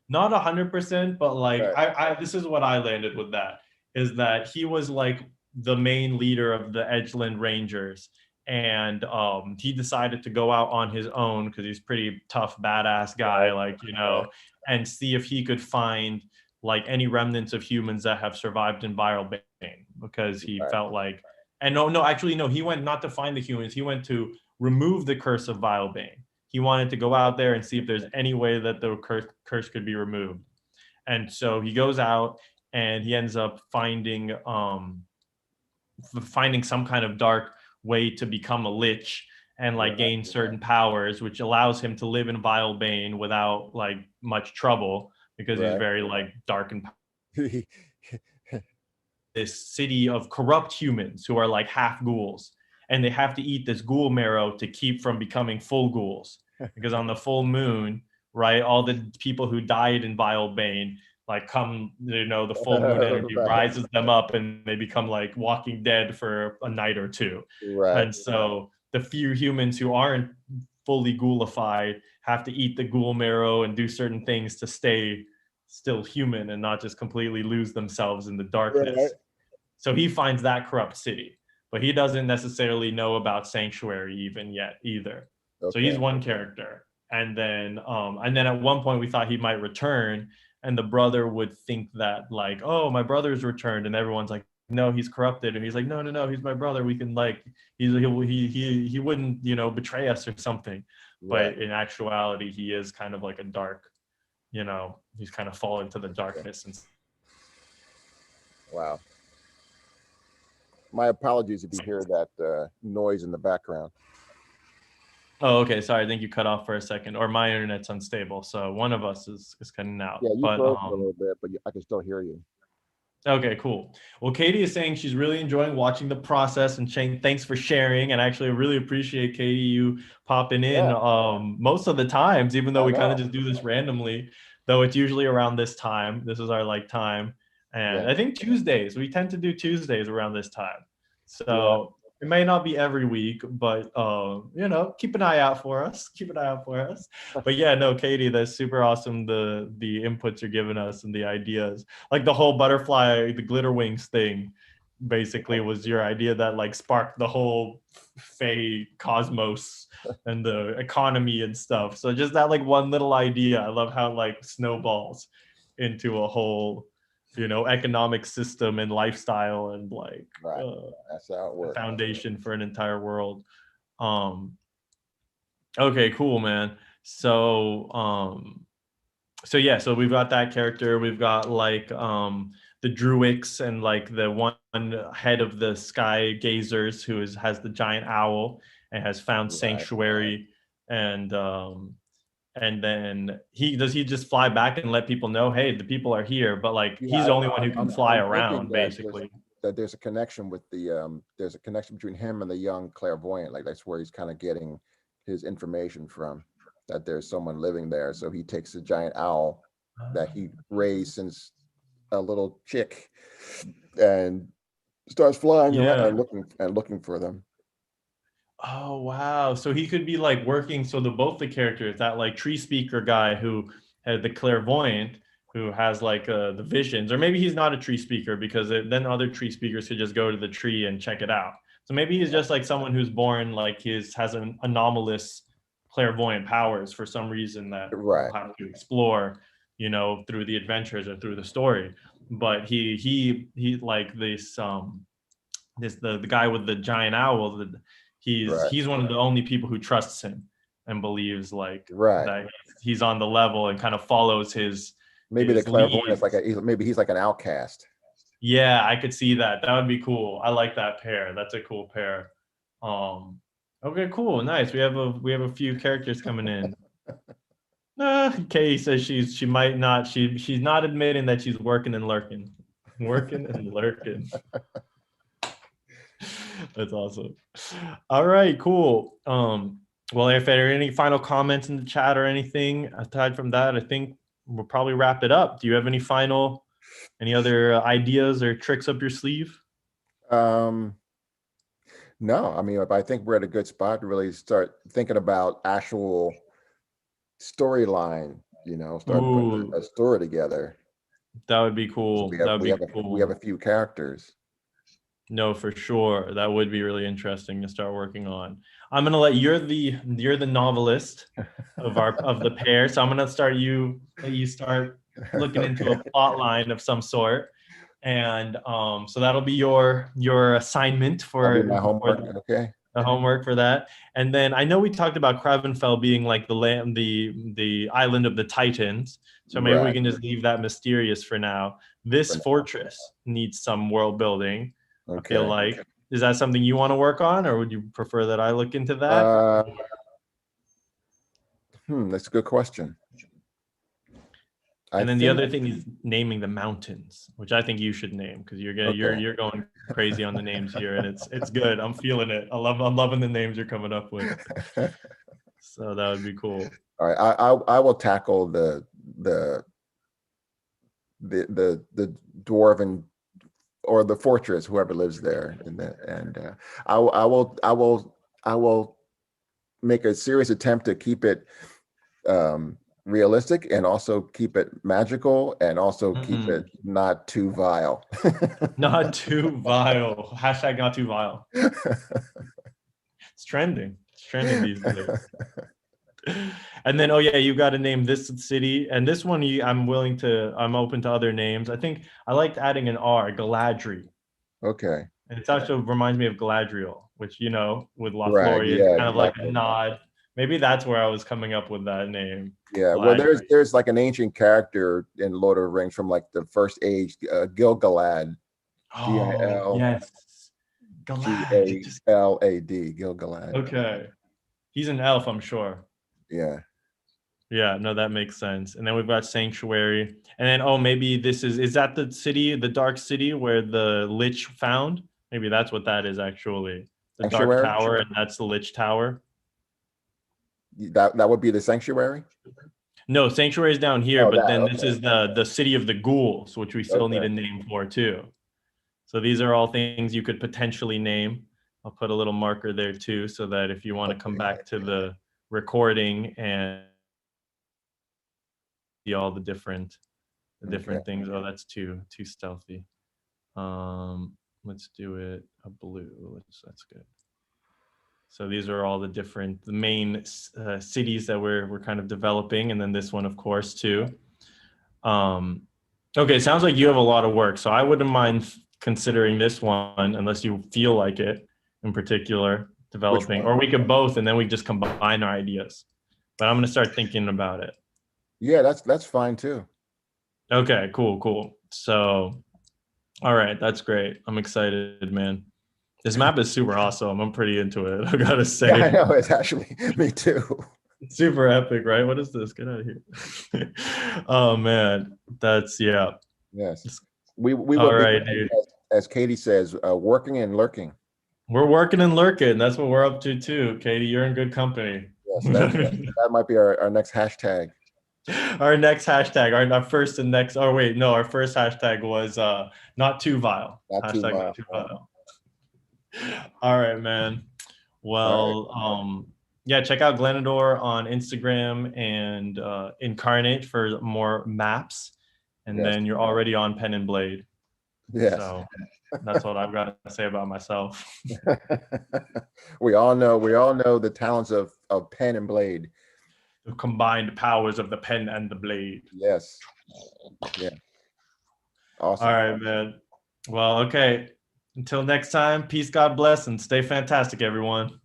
Not 100%, but like Right. this is what I landed with, that is that he was like the main leader of the Edgeland Rangers, and he decided to go out on his own because he's pretty tough, badass guy, Right. like, Right. and see if he could find like any remnants of humans that have survived in Viral Bane, because he Right. felt like, and no, actually no, he went not to find the humans, he went to remove the curse of Vile Bane. He wanted to go out there and see if there's any way that the curse could be removed. And so he goes out and he ends up finding some kind of dark way to become a lich and like Right. gain certain powers, which allows him to live in Vile Bane without like much trouble, because he's Right. very like dark and this city of corrupt humans who are like half ghouls, and they have to eat this ghoul marrow to keep from becoming full ghouls, because on the full moon, right, all the people who died in Vile Bane like come, the full moon energy Right. rises them up and they become like Walking Dead for a night or two. Right. And so the few humans who aren't fully ghoulified have to eat the ghoul marrow and do certain things to stay still human and not just completely lose themselves in the Right. darkness. So he finds that corrupt city, but he doesn't necessarily know about Sanctuary even yet either. So he's Okay. one character. And then at one point we thought he might return, and the brother would think that like, oh, my brother's returned, and everyone's like, no, he's corrupted, and he's like, no, he's my brother. We can like, he wouldn't, betray us or something. Right. But in actuality, he is kind of like a dark, he's kind of fallen to the darkness. And Wow. My apologies if you hear that noise in the background. oh, okay. Sorry, I think you cut off for a second, or my internet's unstable, so one of us is cutting out. Yeah, you But froze a little bit, but I can still hear you. okay, cool. Well, Katie is saying she's really enjoying watching the process, and Shane, thanks for sharing. And actually, I really appreciate, Katie, you popping in Yeah, most of the times, even though I we kind of know. just do this randomly. Though it's usually around this time. This is our like time, and Yeah. I think Tuesdays. We tend to do Tuesdays around this time. Yeah. So it may not be every week, but keep an eye out for us. Keep an eye out for us. But yeah, no, Katie, that's super awesome. The inputs you're giving us and the ideas, like the whole butterfly, the glitter wings thing, basically was your idea that like sparked the whole Fey cosmos and the economy and stuff. So just that like one little idea, I love how like snowballs into a whole, economic system and lifestyle and like Right. That's how it works. foundation for an entire world. Um, okay, cool, man. So yeah, so we've got that character. We've got like the Druids and like the one head of the Skygazers who has the giant owl and has found Right. sanctuary. And then he just fly back and let people know, hey, the people are here, but like Yeah, he's the only one who can fly I'm thinking around basically. that there's a connection with there's a connection between him and the young clairvoyant. Like that's where he's kind of getting his information from. That there's someone living there, so he takes a giant owl that he raised since a little chick, and starts flying around Yeah. and looking for them. Oh wow. So he could be like working. So both the characters, that like tree speaker guy who had the clairvoyant, who has like the visions, or maybe he's not a tree speaker because then other tree speakers could just go to the tree and check it out. So maybe he's just like someone who's born like has an anomalous clairvoyant powers for some reason that we'll Right. have to explore, through the adventures or through the story. But he like the guy with the giant owl, Right. he's one of the only people who trusts him and believes like Right. that he's on the level and kind of follows Maybe the his clairvoyant is lead. like maybe he's like an outcast. Yeah, I could see that. That would be cool. I like that pair. That's a cool pair. Um, okay, cool, nice. We have a few characters coming in. Kay says she might not. She's not admitting that she's working and lurking, working and lurking. That's awesome. All right, cool. Well, if there are any final comments in the chat or anything aside from that, I think we'll probably wrap it up. Do you have any other ideas or tricks up your sleeve? No, I mean, I think we're at a good spot to really start thinking about actual storyline, start putting Ooh, a story together. that would be So cool. we That have would we be have a, we have cool. a few characters. No, for sure. That would be really interesting to start working on. I'm gonna let you're the novelist of the pair. So I'm gonna let you start looking into a Okay. plot line of some sort. And so that'll be your assignment That'll be for my homework. Okay. the homework for that. And then I know we talked about Kravenfell being like the island of the Titans. So maybe we Right. can just leave that mysterious for now. This For now. fortress needs some world building. I feel Okay. like. Is that something you want to work on, or would you prefer that I look into that? Uh, that's a good question. I And then the think, other thing is naming the mountains, which I think you should name because okay. you're going crazy on the names here, and it's good. I'm feeling it. I'm loving the names you're coming up with. So that would be cool. All right. I will tackle the the dwarven or the fortress, whoever lives there, and I will make a serious attempt to keep it realistic and also keep it magical and also keep it not too vile. Not too vile. Hashtag not too vile. It's trending. It's trending these days. And then, oh yeah, you got to name this city and this one. I'm open to other names. I think I liked adding an R, Galadri. Okay. And it also reminds me of Galadriel, which, with Right. Lothlorien, Yeah, kind of like a exactly. nod. Maybe that's where I was coming up with that name, Yeah. Well, Galadri. there's like an ancient character in Lord of the Rings from like the first age, Gil-galad, Oh, yes. Galad. Gilgalad, Gil-galad. Okay. He's an elf, I'm sure. Yeah. Yeah, no, that makes sense. And then we've got Sanctuary. And then, oh, maybe is that the city, the Dark City where the Lich found? Maybe that's what that is actually. The Dark Sanctuary. Tower, and that's the Lich Tower. That would be the sanctuary. No, Sanctuary is down here, Oh, but that. then this Okay. is the City of the Ghouls, which we still need Okay. a name for too. So these are all things you could potentially name. I'll put a little marker there too, so that if you want to come Okay. back to the recording and see all the different Okay. things. Oh, that's too stealthy. Let's do it a blue. That's good. So these are all the main cities that we're kind of developing, and then this one, of course, too. Okay, sounds like you have a lot of work, so I wouldn't mind considering this one, unless you feel like it in particular, Which developing, one? or we could both, and then we just combine our ideas. But I'm gonna start thinking about it. Yeah, that's fine too. Okay, cool. So, all right, that's great. I'm excited, man. This map is super awesome. I'm pretty into it, I gotta Yeah, I say. know. It's actually me too. Super epic, right? What is this? Get out of here. Oh man, yeah. Yes, we will All be, right, dude. as Katie says, working and lurking. We're working and lurking. That's what we're up to too. Katie, you're in good company. Yes, that might be our next hashtag. Our next hashtag, our first and next, oh wait, no, our first hashtag was not too vile. Not too Hashtag not vile. too vile. All right, man. All right. Well, yeah, check out Glenadorr on Instagram and Incarnate for more maps. And Yes. then you're already on Pen and Blade. Yes. So that's what I've got to say about myself. We all know the talents of pen and blade. The combined powers of the pen and the blade. Yes. Yeah. Awesome. All right, man. Well, okay. Until next time, peace, God bless, and stay fantastic, everyone.